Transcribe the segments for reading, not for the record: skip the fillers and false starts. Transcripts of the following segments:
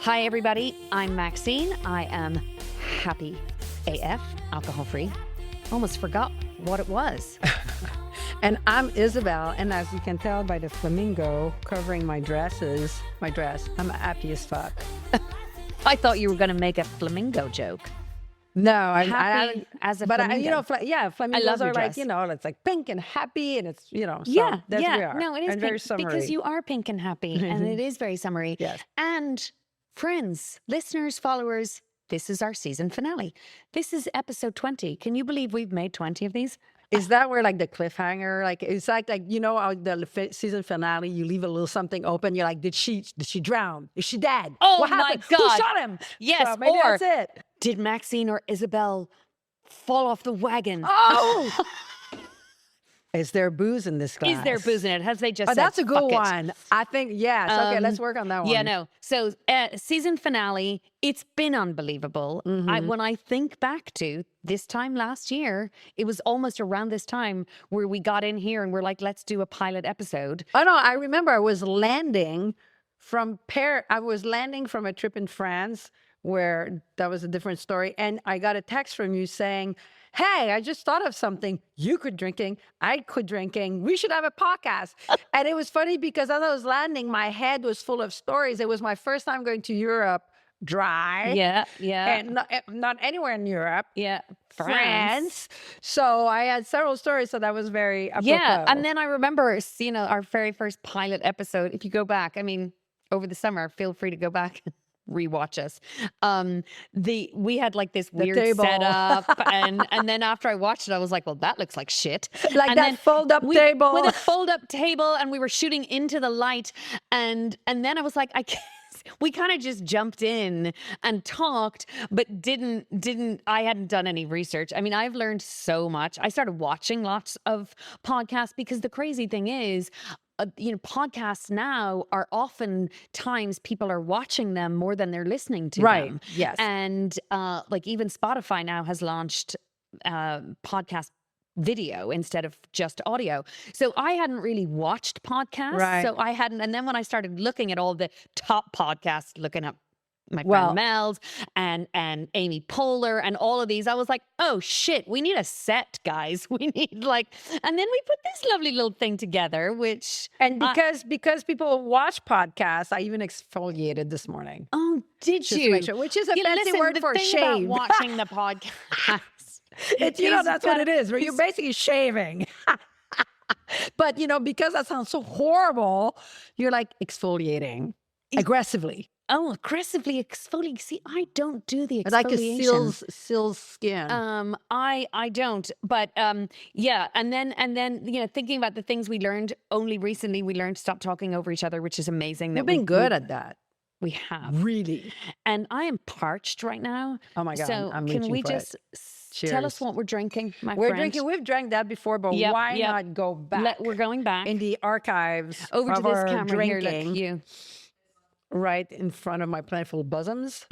Hi, everybody. I'm Maxine. I am happy AF, alcohol-free. Almost forgot what it was. And I'm Isabelle, and as you can tell by the flamingo covering my dress, I'm happy as fuck. I thought you were going to make a flamingo joke. No, Happy as a flamingo. flamingos your are like, dress. it's like pink and happy, and it's, so Yeah, that's yeah. we are. No, it is and very pink summery. because you are pink and happy, and it is very summery. Yes. And friends, listeners, followers, this is our season finale. This is episode 20. Can you believe we've made 20 of these? Is that where like the cliffhanger, like it's like how the season finale, you leave a little something open. You're like, did she drown? Is she dead? Oh what my happened? God. Who shot him? Yes, So maybe or that's it. did Maxine or Isabelle fall off the wagon? Oh, is there booze in this glass? Is there booze in it? Has they just said, That's a good "Fuck it"? one. I think, yes. Okay, let's work on that one. Yeah, no. So season finale, it's been unbelievable. When I think back to this time last year, it was almost around this time where we got in here and we're like, let's do a pilot episode. Oh, no, I remember I was landing from a trip in France where that was a different story. And I got a text from you saying, hey, I just thought of something. You quit drinking. I quit drinking. We should have a podcast. And it was funny because as I was landing, my head was full of stories. It was my first time going to Europe dry. Yeah, yeah. And not anywhere in Europe. Yeah. France. So I had several stories. So that was very apropos. Yeah. And then I remember, our very first pilot episode. If you go back, over the summer, feel free to go back and rewatch us. We had like this weird setup, and then after I watched it, I was like, well, that looks like shit. Like and that fold-up table. With a fold-up table, and we were shooting into the light, and then I was like, I guess we kind of just jumped in and talked, but I hadn't done any research. I've learned so much. I started watching lots of podcasts because the crazy thing is, podcasts now are oftentimes people are watching them more than they're listening to them. Yes. And like even Spotify now has launched podcast video instead of just audio. So I hadn't really watched podcasts. Right. So I hadn't. And then when I started looking at all the top podcasts, looking up my friend Mel's and Amy Poehler and all of these, I was like, oh shit, we need a set, guys. We need and then we put this lovely little thing together, and because people watch podcasts, I even exfoliated this morning. Oh, did Just you? to make sure, which is a fancy word for shave. Watching the podcast. It's that's what it is, where you're basically shaving. But because that sounds so horrible, you're like exfoliating aggressively. Oh, aggressively exfoliating. See, I don't do the exfoliation. Like a seal's skin. I don't. But yeah. And then thinking about the things we learned only recently, we learned to stop talking over each other, which is amazing. We've been good at that. We have. Really. And I am parched right now. Oh my God. So I'm can we for just Cheers. tell us what we're drinking, my We're friend? drinking. We've drank that before, but why not go back? We're going back in the archives over of to this our camera drinking. here. Look, you. Right in front of my plentiful bosoms.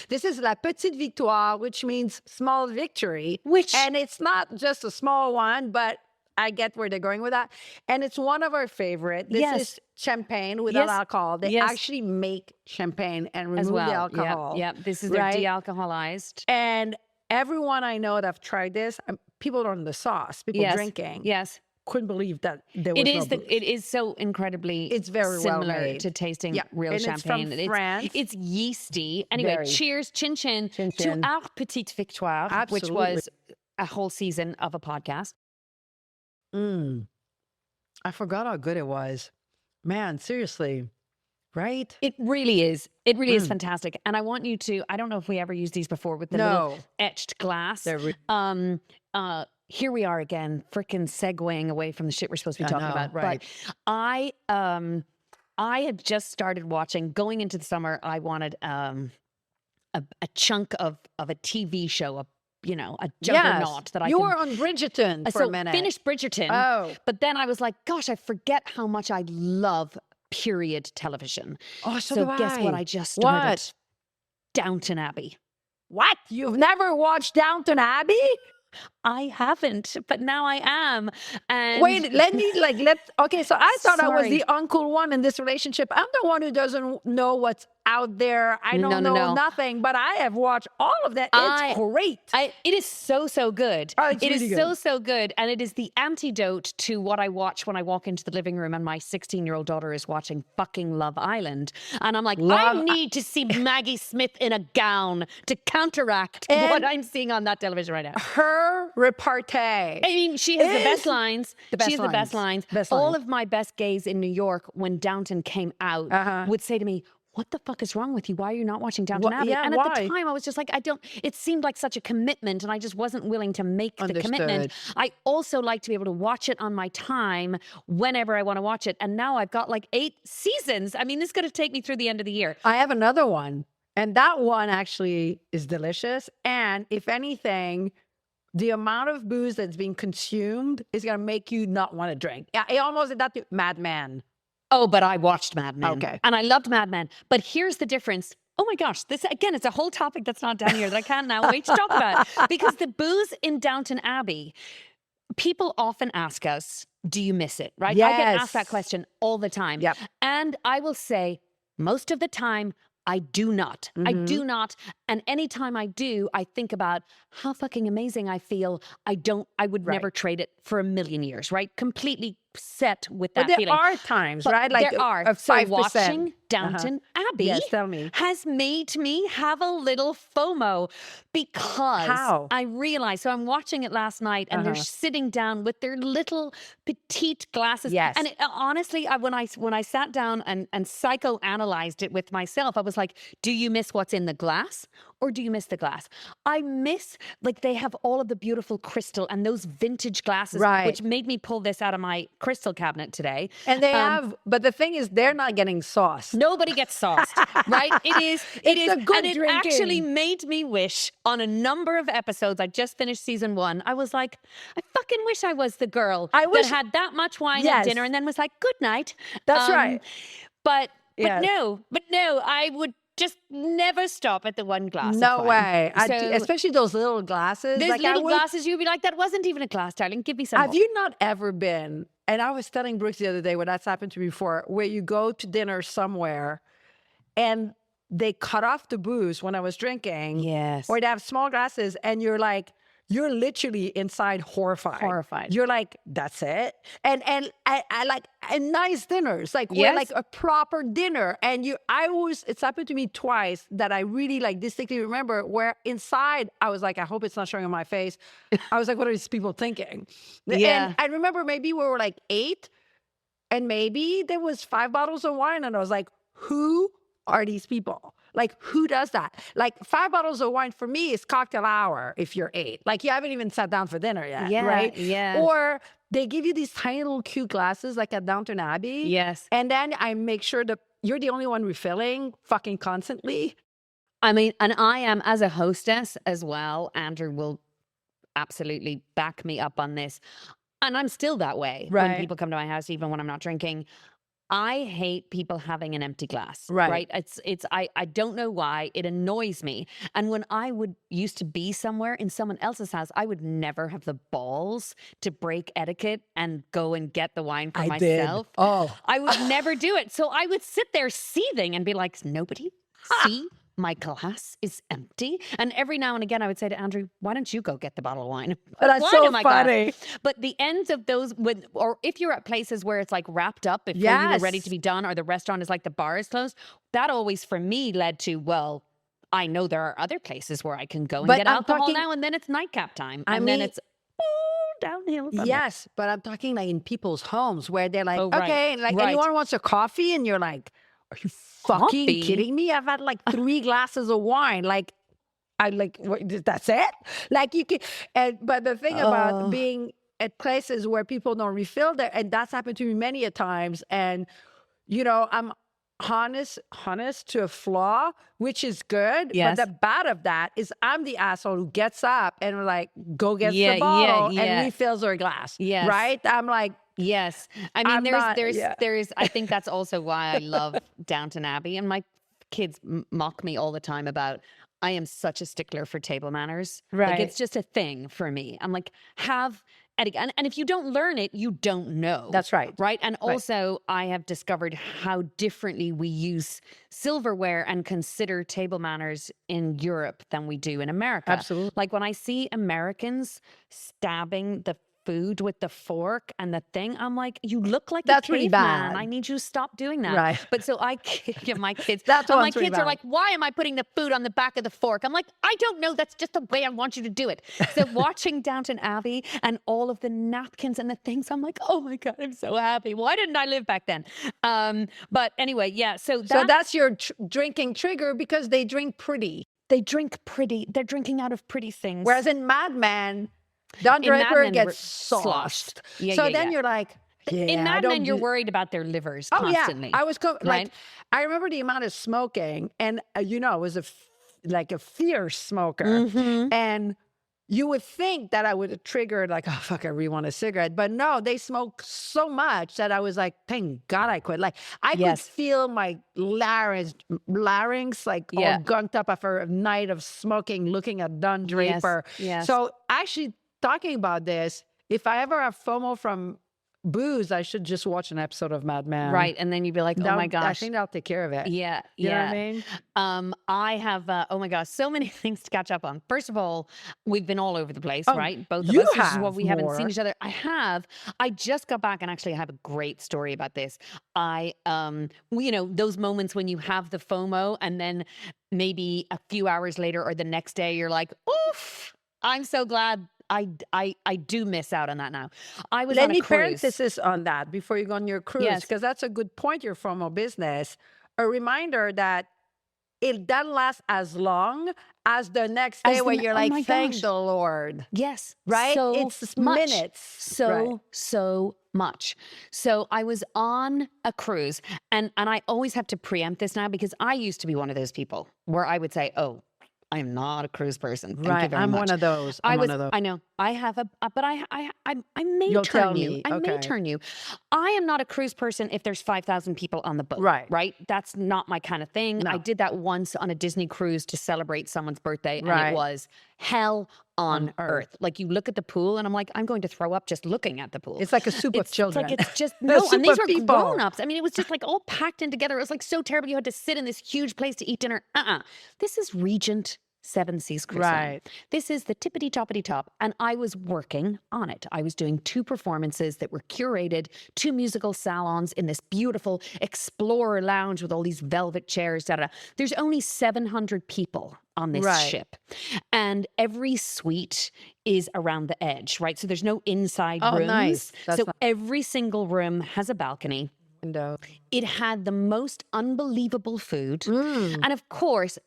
This is La Petite Victoire, which means small victory. And it's not just a small one, but I get where they're going with that. And it's one of our favorite. This is champagne without alcohol. They actually make champagne and remove the alcohol. Yeah, this is their de-alcoholized. And everyone I know that have tried this, people on the sauce, people drinking. Yes. Couldn't believe that there was it is so incredibly very similar well made to tasting real and champagne. It's from France. It's yeasty. Anyway, cheers, chin chin, to our Petite Victoire, Absolutely. which was a whole season of a podcast. I forgot how good it was. Man, seriously. Right? It really is. It really is fantastic. And I want you to, I don't know if we ever used these before with the little etched glass. Here we are again, freaking segueing away from the shit we're supposed to be talking about. Right. But I had just started watching, going into the summer, I wanted a chunk of a TV show, a juggernaut that I You were on Bridgerton for a minute. Finished Bridgerton. Oh. But then I was like, gosh, I forget how much I love period television. Oh, so guess what I just started? What? Downton Abbey. What? You've never watched Downton Abbey? I haven't, but now I am. And Wait, okay, so I thought I was Sorry. the uncool one in this relationship. I'm the one who doesn't know what's out there. I No, don't no, know no. nothing, but I have watched all of that. It's great. It is so good. Oh, it's It really is good. so good, and it is the antidote to what I watch when I walk into the living room and my 16-year-old daughter is watching fucking Love Island, and I'm like, I need to see Maggie Smith in a gown to counteract And what I'm seeing on that television right now. her repartee. I mean, she has the best is lines. She has the best lines. Best All lines. of my best gays in New York, when Downton came out, would say to me, what the fuck is wrong with you? Why are you not watching Downton Abbey? yeah, And at the why? time, I was just like, it seemed like such a commitment, and I just wasn't willing to make the commitment. Understood. I also like to be able to watch it on my time whenever I want to watch it. And now I've got like 8 seasons. I mean, this is going to take me through the end of the year. I have another one, and that one actually is delicious. And if anything, the amount of booze that's being consumed is going to make you not want to drink. Yeah, it almost did that to Mad Men. Oh, but I watched Mad Men. Okay. And I loved Mad Men. But here's the difference. Oh my gosh, this again, it's a whole topic that's not down here that I can't now wait to talk about. Because the booze in Downton Abbey, people often ask us, do you miss it? Right? I get asked that Yes. question all the time. Yep. And I will say, most of the time, I do not. I do not. And anytime I do, I think about how fucking amazing I feel. I would never trade it for a million years, right? Completely set with that But there feeling. are times, But right? Like there are. a So 5%. watching Downton Abbey Yes, tell me. has made me have a little FOMO because How? I realized. So I'm watching it last night, and they're sitting down with their little petite glasses. Yes. And honestly, when I sat down and psychoanalyzed it with myself, I was like, do you miss what's in the glass, or do you miss the glass? I miss, like, they have all of the beautiful crystal and those vintage glasses, Right. which made me pull this out of my crystal cabinet today. And they have, but the thing is, they're not getting sauce. Nobody gets sauced, right? It is, It's a good and it drinking. actually made me wish on a number of episodes. I just finished season 1. I was like, I fucking wish I was the girl I wish- that had that much wine Yes. at dinner and then was like, good night. That's right. But Yes. no, I would just never stop at the one glass. of No wine. way. So, Especially those little glasses. those Like, I little would- glasses, you'd be like, that wasn't even a glass, darling. Give me some. Have more. you not ever been, and I was telling Brooks the other day when that's happened to me before, where you go to dinner somewhere and they cut off the booze when I was drinking. Yes. Or they have small glasses and you're literally inside horrified. Horrified. You're like, that's it. And I like and nice dinners, like we're Yes. like a proper dinner. And it's happened to me twice that I really like distinctly remember where inside I was like, I hope it's not showing on my face. I was like, what are these people thinking? Yeah. And I remember maybe we were like 8 and maybe there was 5 bottles of wine and I was like, who are these people? Like, who does that? Like, 5 bottles of wine for me is cocktail hour if you're 8. Like, you haven't even sat down for dinner yet, Yeah, right? yeah. Or they give you these tiny little cute glasses like at Downton Abbey. Yes. And then I make sure that you're the only one refilling fucking constantly. I mean, and I am, as a hostess as well, Andrew will absolutely back me up on this. And I'm still that way when Right. people come to my house, even when I'm not drinking. I hate people having an empty glass. Right. I don't know why. It annoys me. And when I used to be somewhere in someone else's house, I would never have the balls to break etiquette and go and get the wine for myself. Oh. I would never do it. So I would sit there seething and be like, nobody see my glass is empty. And every now and again, I would say to Andrew, why don't you go get the bottle of wine? That's Wine so in my glass. funny. But the ends of those, or if you're at places where it's like wrapped up before you were ready Yes. to be done, or the restaurant is like the bar is closed, that always for me led to, well, I know there are other places where I can go and But get I'm alcohol talking- now, and then it's nightcap time. I And then mean- it's downhill. from there. Yes, but I'm talking like in people's homes where they're like, Oh, right, okay, like right. anyone wants a coffee, and you're like, are you fucking Coffee? kidding me? I've had like 3 glasses of wine. Like, I like that's it. Like you can, but the thing Oh. about being at places where people don't refill there, and that's happened to me many a times. And you know, I'm honest to a flaw, which is good. Yes. But the bad of that is I'm the asshole who gets up and like go gets Yeah, the bottle yeah. and refills her glass. Yes. Right? I'm like, Yes. I mean, I'm not- there's, yeah. I think that's also why I love Downton Abbey. And my kids mock me all the time about I am such a stickler for table manners. Right. Like it's just a thing for me. I'm like, have etiquette. And if you don't learn it, you don't know. That's right. Right. And Right. also, I have discovered how differently we use silverware and consider table manners in Europe than we do in America. Absolutely. Like when I see Americans stabbing the food with the fork and the thing, I'm like, you look like That's a really caveman. bad. I need you to stop doing that. Right. But so I give my kids, That's and my one's really kids are bad. like, why am I putting the food on the back of the fork? I'm like, I don't know. That's just the way I want you to do it. So watching Downton Abbey and all of the napkins and the things, I'm like, oh my God, I'm so happy. Why didn't I live back then? But anyway, yeah. So that's your drinking trigger because they drink pretty. they drink pretty. They're drinking out of pretty things. Whereas in Mad Men, Don In Mad Draper Men, gets we're sloshed. sloshed. Yeah, So yeah, then yeah. you're like, yeah, In I Mad don't Men, you're do- worried about their livers Oh constantly. yeah, I was like, right? I remember the amount of smoking, and I was like a fierce smoker, Mhm. and you would think that I would have triggered like, oh fuck, I really want a cigarette, but no, they smoke so much that I was like, thank God I quit. Like I Yes. could feel my larynx like Yeah. all gunked up after a night of smoking, looking at Don Draper. yes. So actually talking about this, if I ever have FOMO from booze, I should just watch an episode of Mad Men. Right. And then you'd be like, oh my I gosh. think that'll take care of it. Yeah. You know yeah. what I mean? I have, oh my gosh, so many things to catch up on. First of all, we've been all over the place, Oh, right? Both of you us. This is have what we haven't more. seen each other. I just got back and actually I have a great story about this. Those moments when you have the FOMO and then maybe a few hours later or the next day, you're like, oof, I'm so glad I do miss out on that now. I was Let on a me cruise. parenthesis on that before you go on your cruise, Yes. because that's a good point. Your FOMO business, a reminder that it doesn't last as long as the next day As where the- you're oh like, my thank gosh. the Lord. Yes. Right? So It's much. minutes. So much. So I was on a cruise and I always have to preempt this now because I used to be one of those people where I would say, oh, I am not a cruise person. Thank you Right. very I'm much. one of those. I I'm was. one of those. I know. I have but I may You'll turn tell you. me. I may Okay. turn you. I am not a cruise person if there's 5,000 people on the boat. Right. Right. That's not my kind of thing. No. I did that once on a Disney cruise to celebrate someone's birthday, and Right. it was hell on On earth. earth. Like you look at the pool, and I'm like, I'm going to throw up just looking at the pool. It's like a soup of It's children. like it's just A no, soup and these of were people. grown-ups. I mean, it was just like all packed in together. It was like so terrible. You had to sit in this huge place to eat dinner. This is Regent Seven Seas Cruise Line. Right. This is the tippity toppity top, and I was working on it. I was doing 2 performances that were curated, 2 musical salons in this beautiful explorer lounge with all these velvet chairs. There's only 700 people on this Right. ship, and every suite is around the edge, right? So there's no inside Oh, rooms. nice. That's So nice. every single room has a balcony. Window. It had the most unbelievable food, Mm. and of course,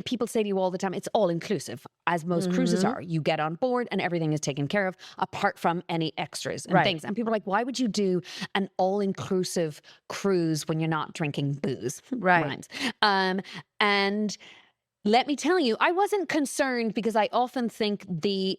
people say to you all the time, it's all inclusive, as most cruises Mhm. are. You get on board and everything is taken care of, apart from any extras and Right. things. And people are like, why would you do an all-inclusive cruise when you're not drinking booze? Right. Rhymes. And let me tell you, I wasn't concerned because I often think the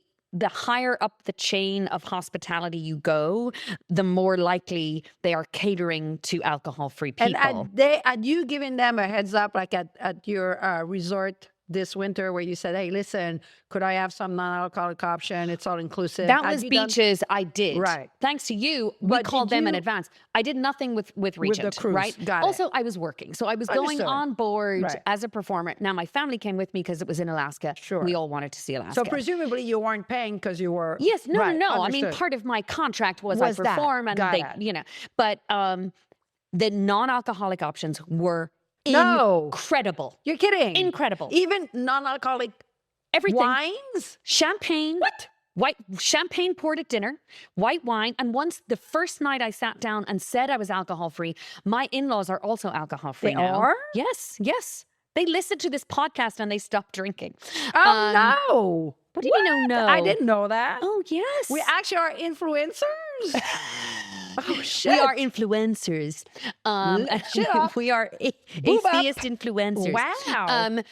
higher up the chain of hospitality you go, the more likely they are catering to alcohol-free people. And had you given them a heads up, like at your resort this winter, where you said, "Hey, listen, could I have some non-alcoholic option? It's all inclusive." That Had was you done- beaches. I did. Right. Thanks to you, we But called did them in you- advance. I did nothing with Regent, cruise. right? Got it. Also, I was working. So I was going Understood. on board Right. as a performer. Now, my family came with me because it was in Alaska. Sure. We all wanted to see Alaska. So presumably you weren't paying because you were. Yes, no, Right, no. I mean, understood. part of my contract was I Was that. perform and Got they, it. but the non-alcoholic options were No. incredible. You're kidding. Incredible. Even non-alcoholic Everything. wines. Champagne. What? White champagne poured at dinner, white wine. And once the first night I sat down and said I was alcohol free, my in-laws are also alcohol free They now. are? Yes, yes. They listened to this podcast and they stopped drinking. Oh no! What do you mean, no? I didn't know that. Oh, yes. We actually are influencers. Oh shit! We are influencers. Shut up. We are Boob up. atheist influencers. Wow.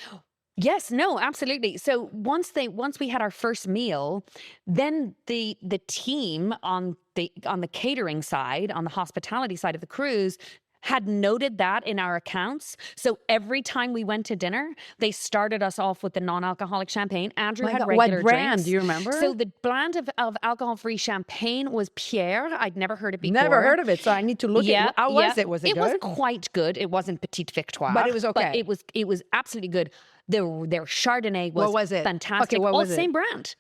Yes, no, absolutely. So once we had our first meal, then the team on the catering side, on the hospitality side of the cruise, had noted that in our accounts. So every time we went to dinner, they started us off with the non-alcoholic champagne. Andrew My had God, regular what brand? drinks. Do you remember? So the brand of alcohol-free champagne was Pierre. I'd never heard it before. Never heard of it, so I need to look at. How was it? Was it It good? wasn't quite good. It wasn't Petite Victoire, But it was okay. But it was absolutely good. Their Chardonnay was, What was it? fantastic. Okay, what was it? Same brand.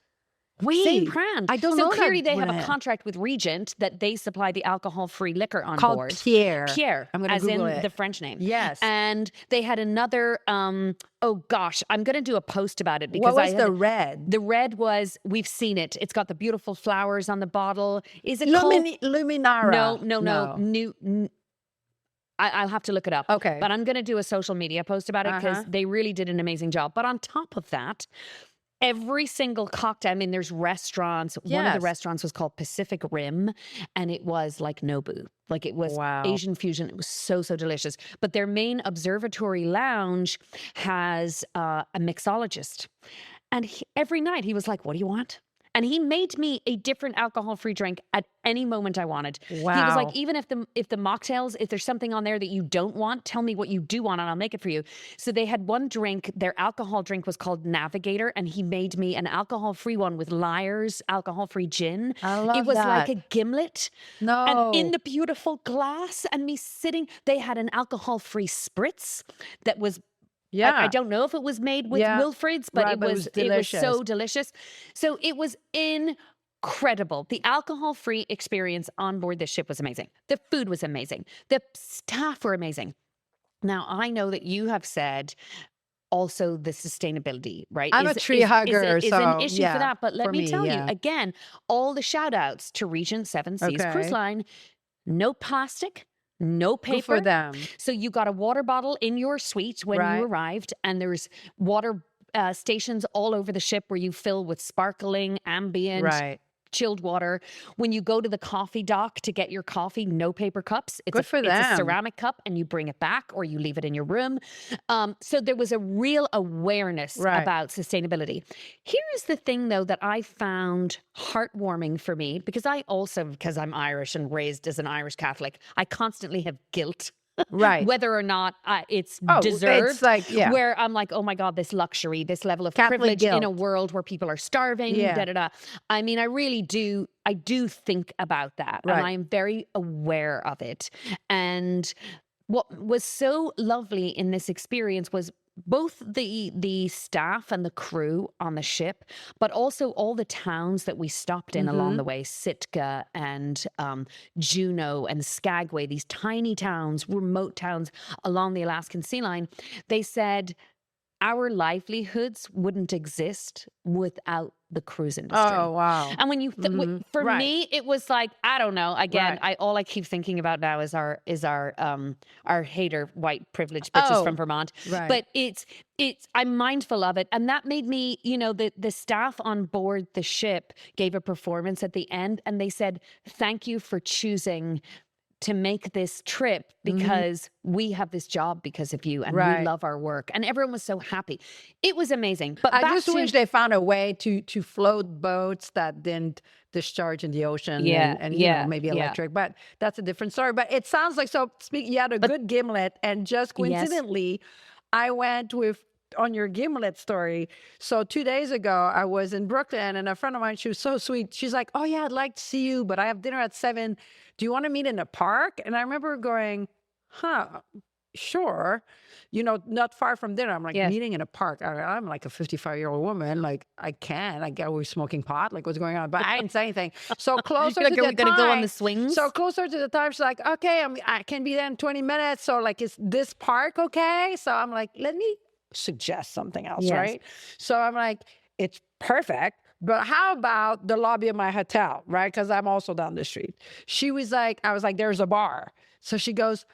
Wait, Same brand. I don't so know clearly that they have a brand. contract with Regent that they supply the alcohol-free liquor on Called board. Pierre. Pierre, I'm gonna as Google in it. the French name. Yes. And they had another. Oh gosh, I'm going to do a post about it because What was the red? The red was, we've seen it. It's got the beautiful flowers on the bottle. Is it called Luminara? No. I'll have to look it up. Okay. But I'm going to do a social media post about it because they really did an amazing job. But on top of that, every single cocktail, I mean, there's restaurants. One of the restaurants was called Pacific Rim, and it was like Nobu. Like it was Asian fusion. It was so delicious. But their main observatory lounge has a mixologist. And every night he was like, what do you want? And he made me a different alcohol-free drink at any moment I wanted. Wow. He was like, even if the mocktails, if there's something on there that you don't want, tell me what you do want and I'll make it for you. So they had one drink, their alcohol drink was called Navigator, and he made me an alcohol-free one with Lyre's alcohol-free gin. I love It was that. like a gimlet. No. And in the beautiful glass, and me sitting, they had an alcohol-free spritz that was, I don't know if it was made with Wilfred's, but it was so delicious. So it was incredible. The alcohol-free experience on board this ship was amazing. The food was amazing. The staff were amazing. Now, I know that you have said also the sustainability, right? I'm a tree hugger, is so an issue for that. But let me tell you, yeah. again, all the shout outs to Regent Seven Seas Cruise Line, no plastic, no paper. Good for them. So you got a water bottle in your suite when you arrived, and there's water stations all over the ship where you fill with sparkling, ambient, chilled water. When you go to the coffee dock to get your coffee, no paper cups. It's It's a ceramic cup, and you bring it back or you leave it in your room. So there was a real awareness about sustainability. Here's the thing, though, that I found heartwarming for me, because I'm Irish and raised as an Irish Catholic, I constantly have guilt. Whether or not it's deserved. It's like, where I'm like, oh my God, this luxury, this level of Catholic privilege guilt. in a world where people are starving, I mean, I really do. I do think about that, and I am very aware of it. And what was so lovely in this experience was both the staff and the crew on the ship, but also all the towns that we stopped in along the way, Sitka and Juneau and Skagway, these tiny towns, remote towns along the Alaskan sea line. They said our livelihoods wouldn't exist without the cruise industry. Oh, wow. And when you, for me, it was like, I don't know. Again, all I keep thinking about now is our hater white privileged bitches from Vermont. But I'm mindful of it. And that made me, the staff on board the ship gave a performance at the end, and they said, thank you for choosing to make this trip, because we have this job because of you, and we love our work. And everyone was so happy. It was amazing. But I just wish they found a way to float boats that didn't discharge in the ocean and maybe electric, but that's a different story. But it sounds like, you had a good gimlet, and just coincidentally, I went on your gimlet story. So 2 days ago, I was in Brooklyn, and a friend of mine, she was so sweet. She's like, oh yeah, I'd like to see you, but I have dinner at 7. Do you want to meet in a park? And I remember going, sure. Not far from dinner. I'm like, meeting in a park. I'm like a 55-year-old woman. Like, I get we're smoking pot. Like, what's going on? But I didn't say anything. So closer to the time. Gonna go on the swings? So closer to the time, she's like, okay, I can be there in 20 minutes. So like, is this park okay? So I'm like, let me suggest something else, right? So I'm like, it's perfect. But how about the lobby of my hotel, right? Because I'm also down the street. I was like, there's a bar. So she goes,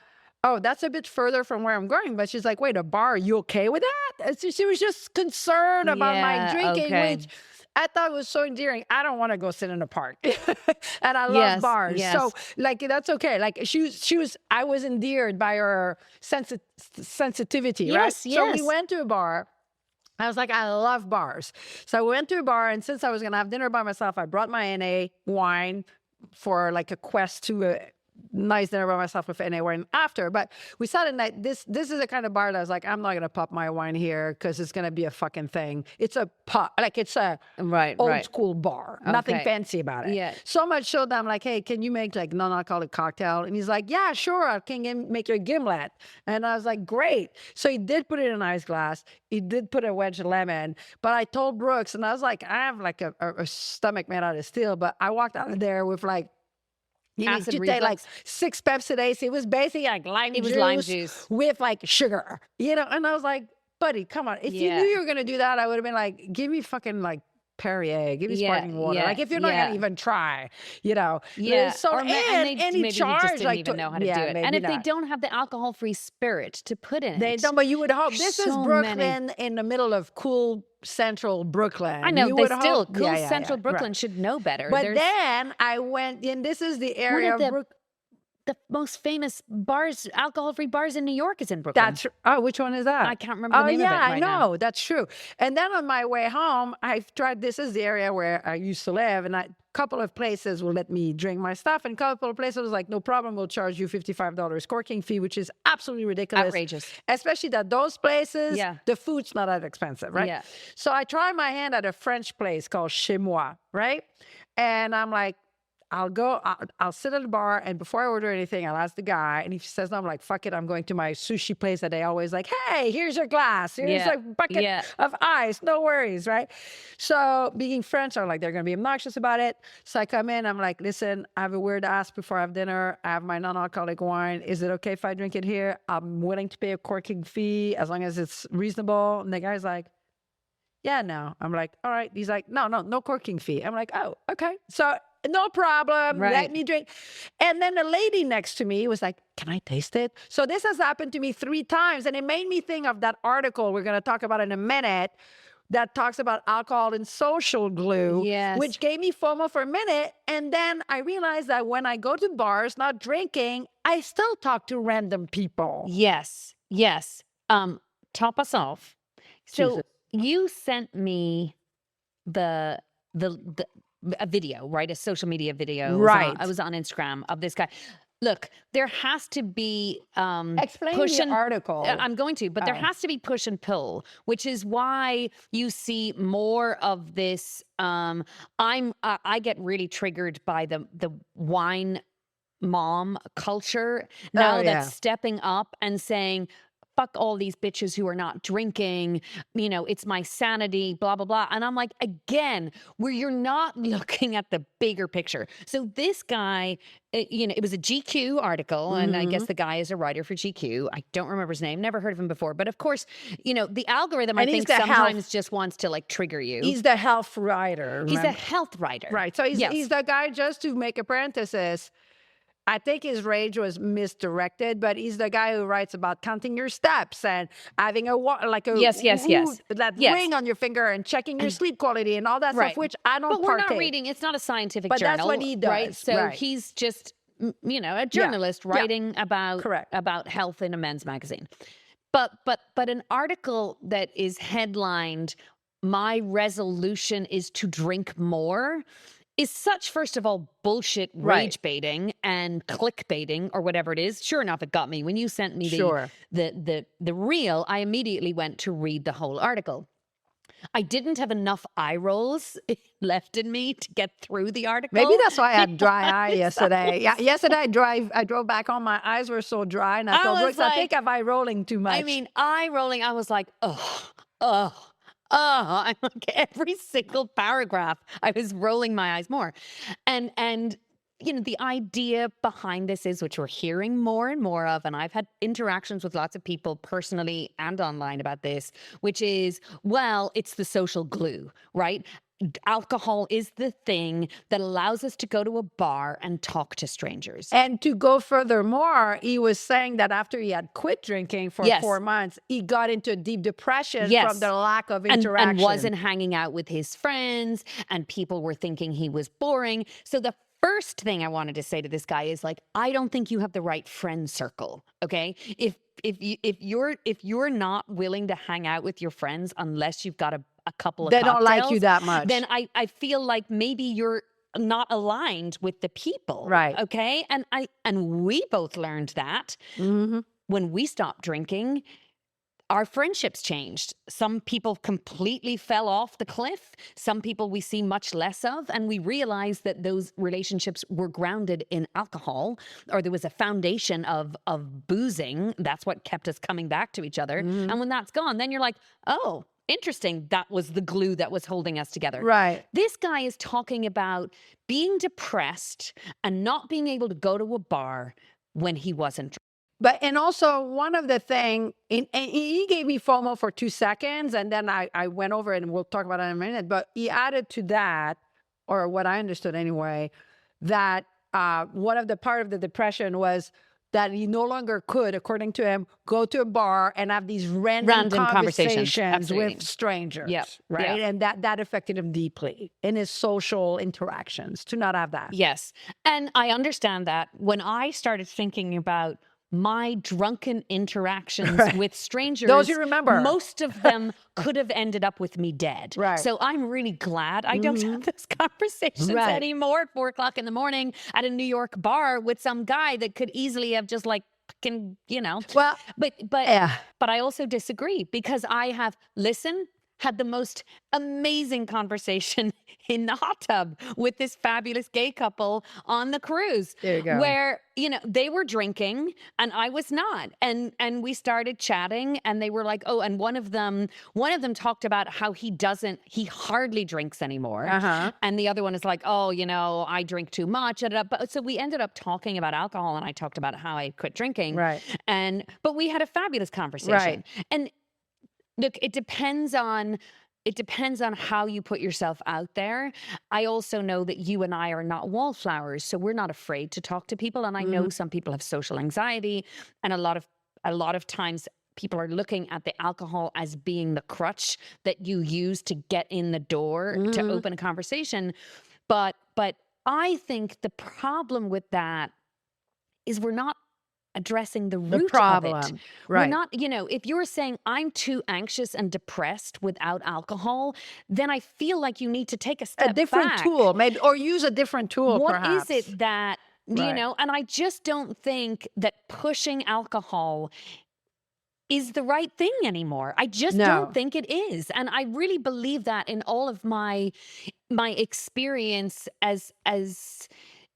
oh, that's a bit further from where I'm going. But she's like, wait, a bar, are you okay with that? And so she was just concerned about my drinking, which I thought was so endearing. I don't want to go sit in a park. And I love bars. So like, that's okay. Like I was endeared by her sensitivity, right? So we went to a bar. I was like, I love bars. So I went to a bar, and since I was going to have dinner by myself, I brought my NA wine for like a quest to nice dinner by myself with anyone after. But we sat in that, this is the kind of bar that I was like, I'm not going to pop my wine here because it's going to be a fucking thing. It's a pub, like it's a Right, old right. school bar. Nothing Okay. fancy about it. Yeah. So much so that I'm like, hey, can you make like non-alcoholic cocktail? And he's like, yeah, sure. I can make you a gimlet. And I was like, great. So he did put it in an ice glass. He did put a wedge of lemon. But I told Brooks, and I was like, I have like a stomach made out of steel. But I walked out of there with like, you need Acid to take like reflux? 6 Pepsi days. It was basically like It was lime juice. with like sugar, you know? And I was like, buddy, come on. If you Yeah. knew you were going to do that, I would have been like, give me fucking like Perrier, give me Yeah, sparkling water. yeah, Like if you're not yeah. going to even try, you know? Yeah. So, Or and they and he maybe charged just didn't like, even know how to yeah, do it. And maybe if they not. don't have the alcohol-free spirit to put in They it. don't, but you would hope. This is So Brooklyn many. in the middle of cool central Brooklyn. I know, You they would still, hope, cool yeah, yeah, Central yeah, Brooklyn right. should know better. But There's then I went, and this is the area the of Brooklyn. the most famous bars, alcohol-free bars in New York is in Brooklyn. That's which one is that? I can't remember the Oh name yeah, of it right I now. know. That's true. And then on my way home, I've tried. This is the area where I used to live, and a couple of places will let me drink my stuff, and a couple of places was like, no problem, we'll charge you $55 corking fee, which is absolutely ridiculous. Outrageous. Especially that those places, Yeah. the food's not that expensive, right? Yeah. So I tried my hand at a French place called Chez Moi, right? And I'm like, I'll sit at the bar, and before I order anything, I'll ask the guy, and if he says no, I'm like, fuck it, I'm going to my sushi place that they always like, hey, here's your glass, here's Yeah, a bucket yeah. of ice, no worries, right? So being French, I'm like, they're going to be obnoxious about it. So I come in, I'm like, listen, I have a weird ask before I have dinner. I have my non-alcoholic wine. Is it okay if I drink it here? I'm willing to pay a corking fee as long as it's reasonable. And the guy's like, yeah, no. I'm like, all right. He's like, no corking fee. I'm like, oh, okay. So no problem. Right. Let me drink. And then the lady next to me was like, can I taste it? So this has happened to me 3 times. And it made me think of that article we're going to talk about in a minute that talks about alcohol and social glue, Yes. which gave me FOMO for a minute. And then I realized that when I go to bars, not drinking, I still talk to random people. Yes, yes. Top us off. So Jesus. you sent me the a video, right? A social media video. Right. I was on Instagram of this guy. Look, there has to be Explain push the and article. I'm going to, but there Oh. has to be push and pull, which is why you see more of this. I get really triggered by the wine mom culture now Oh, that's yeah. stepping up and saying, fuck all these bitches who are not drinking, you know, it's my sanity, blah, blah, blah. And I'm like, again, where you're not looking at the bigger picture. So this guy, you know, it was a GQ article, and I guess the guy is a writer for GQ. I don't remember his name, never heard of him before. But of course, you know, the algorithm, And I he's think the health- sometimes just wants to like trigger you. He's the health writer. He's a remember? health writer. Right. So Yes. he's the guy, just to make a parenthesis. I think his rage was misdirected, but he's the guy who writes about counting your steps and having like a Yes, yes, yes. that Yes. ring on your finger and checking your sleep quality and all that Right. stuff, which I don't But we're not partake. reading, it's not a scientific But that's journal. what he Right. does, So right. he's just, you know, a journalist Yeah. writing about Correct. about health in a men's magazine. But an article that is headlined, "My resolution is to drink more," is such, first of all, bullshit Right. rage baiting and clickbaiting or whatever it is. Sure enough, it got me. When you sent me Sure. the reel, I immediately went to read the whole article. I didn't have enough eye rolls left in me to get through the article. Maybe that's why I had dry eye Yeah, yesterday. Yeah, yesterday I drove back home. My eyes were so dry, and I I told was Brooks, I think like- I'm eye rolling too much. I mean, eye rolling. I was like, oh. I'm like, every single paragraph, I was rolling my eyes more. And you know, the idea behind this is, which we're hearing more and more of, and I've had interactions with lots of people personally and online about this, which is, well, it's the social glue, right? Alcohol is the thing that allows us to go to a bar and talk to strangers. And to go furthermore, he was saying that after he had quit drinking for Yes. 4 months, he got into a deep depression Yes. from the lack of and interaction. wasn't hanging out with his friends, and people were thinking he was boring. So the first thing I wanted to say to this guy is like, I don't think you have the right friend circle. Okay, if you're not willing to hang out with your friends unless you've got a couple of They don't like cocktails, you that much. then I feel like maybe you're not aligned with the people. Right. Okay. And we both learned that when we stopped drinking, our friendships changed. Some people completely fell off the cliff. Some people we see much less of. And we realized that those relationships were grounded in alcohol, or there was a foundation of boozing. That's what kept us coming back to each other. And when that's gone, then you're like, oh, interesting. That was the glue that was holding us together. Right. This guy is talking about being depressed and not being able to go to a bar when he wasn't. But, and also one of the thing, and he gave me FOMO for 2 seconds, and then I went over it, and we'll talk about it in a minute, but he added to that, or what I understood anyway, that one of the part of the depression was that he no longer could, according to him, go to a bar and have these random conversations Absolutely. with strangers. Yep. Right. Yep. And that affected him deeply in his social interactions, to not have that. Yes. And I understand that. When I started thinking about my drunken interactions with strangers, Those you remember. most of them could have ended up with me dead. Right. So I'm really glad I don't have those conversations anymore at 4 o'clock in the morning at a New York bar with some guy that could easily have just like, Well, but yeah. But I also disagree, because I have had the most amazing conversation in the hot tub with this fabulous gay couple on the cruise. There you go. Where, they were drinking and I was not. And we started chatting, and they were like, oh, and one of them talked about how he hardly drinks anymore. And the other one is like, oh, I drink too much. But so we ended up talking about alcohol, and I talked about how I quit drinking. Right. But we had a fabulous conversation. Right. And look, it depends on how you put yourself out there. I also know that you and I are not wallflowers, so we're not afraid to talk to people. And I know some people have social anxiety, and a lot of times people are looking at the alcohol as being the crutch that you use to get in the door to open a conversation. But I think the problem with that is we're not addressing the root problem. of it. Right. We're not, if you're saying I'm too anxious and depressed without alcohol, then I feel like you need to take a step A different back. tool, maybe, or use a different tool, What perhaps. is it that, Right. and I just don't think that pushing alcohol is the right thing anymore. I just don't think it is. And I really believe that in all of my experience as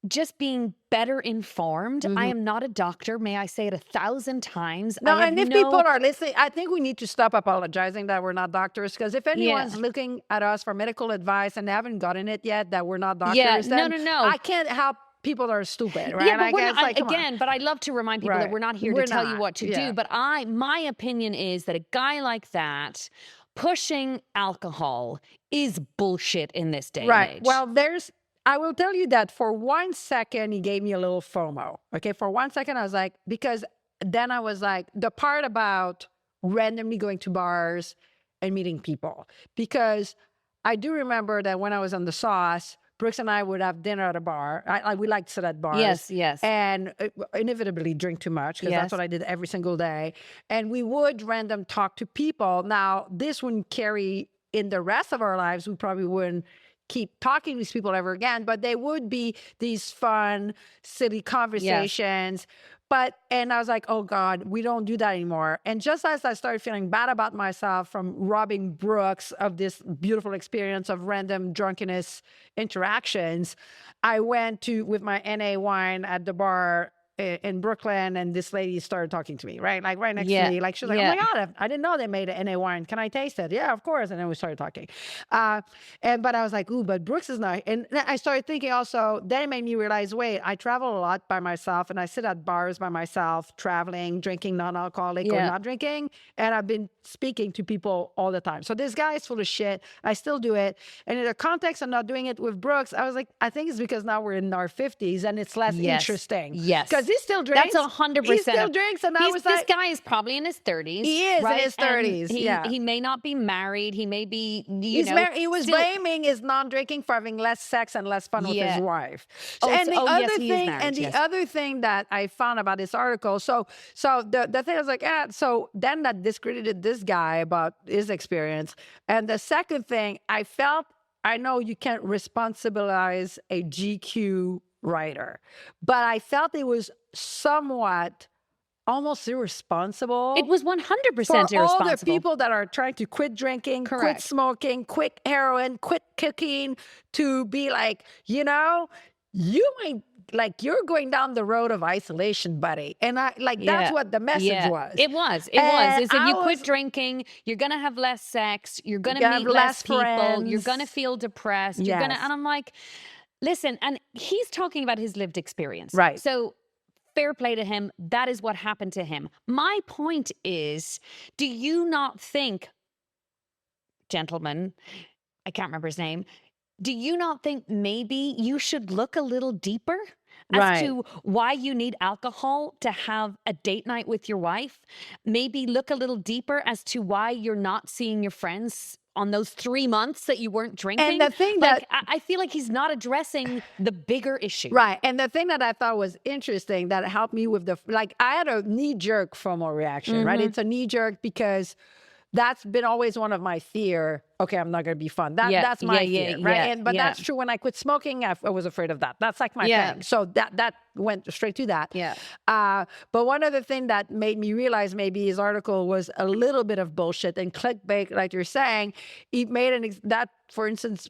just being better informed. I am not a doctor. May I say it 1,000 times? No, and if people are listening, I think we need to stop apologizing that we're not doctors, because if anyone's looking at us for medical advice and they haven't gotten it yet, that we're not doctors, then no. I can't help people that are stupid, right? Yeah, but we're not, come on. again, but I love to remind people that we're not here to tell you what to do. But my opinion is that a guy like that pushing alcohol is bullshit in this day and age. Well, I will tell you that for 1 second, he gave me a little FOMO. Okay. For 1 second, I was like, because then I was like, the part about randomly going to bars and meeting people, because I do remember that when I was on the sauce, Brooks and I would have dinner at a bar. We like to sit at bars. Yes. And inevitably drink too much, because that's what I did every single day. And we would random talk to people. Now, this wouldn't carry in the rest of our lives. We probably wouldn't keep talking to these people ever again, but they would be these fun, silly conversations. And I was like, oh God, we don't do that anymore. And just as I started feeling bad about myself from robbing Brooks of this beautiful experience of random drunkenness interactions, I went with my NA wine at the bar in Brooklyn, and this lady started talking to me, right? Like right next to me. Like, she's like, oh my God, I didn't know they made an NA wine. Can I taste it? Yeah, of course. And then we started talking. But I was like, ooh, but Brooks is not. And then I started thinking also, then it made me realize, wait, I travel a lot by myself, and I sit at bars by myself, traveling, drinking non-alcoholic or not drinking. And I've been speaking to people all the time. So this guy is full of shit. I still do it. And in the context of not doing it with Brooks, I was like, I think it's because now we're in our 50s and it's less interesting. Yes. Because he still drinks. That's 100%. He still drinks, and I was like, this guy is probably in his 30s. He is right? in his 30s. He may not be married. He may be. He was blaming his non-drinking for having less sex and less fun with his wife. The other thing that I found about this article, so the thing I was like, so then that discredited this guy about his experience, and the second thing, I felt I know you can't responsibilize a GQ writer, but I felt it was somewhat almost irresponsible It was for 100% all the irresponsible. people that are trying to quit drinking, quit Correct. smoking, quit heroin, quit cooking, to be like, you know, you might, like, you're going down the road of isolation, buddy. And I like, that's Yeah. what the message Yeah. was. It was. And Is if I you quit was drinking, you're going to have less sex, you're going to gonna have meet less less people, you're going to friends. feel depressed, you're going to, Yes. and I'm like, listen, and he's talking about his lived experience. Right. So fair play to him. That is what happened to him. My point is, do you not think, gentlemen, I can't remember his name, do you not think maybe you should look a little deeper as Right. to why you need alcohol to have a date night with your wife? Maybe look a little deeper as to why you're not seeing your friends on those 3 months that you weren't drinking. And the thing Like, that, I feel like he's not addressing the bigger issue. right. And the thing that I thought was interesting that helped me with the, like, I had a knee jerk FOMO reaction, right? Mhm. It's a knee jerk because that's been always one of my fear. Okay, I'm not going to be fun. Yeah, That's my yeah, fear, right? yeah, And but yeah. that's true. When I quit smoking, I was afraid of that. That's like my Yeah. thing. So that went straight to that. Yeah. But one other thing that made me realize maybe his article was a little bit of bullshit and clickbait, like you're saying. He made that, for instance,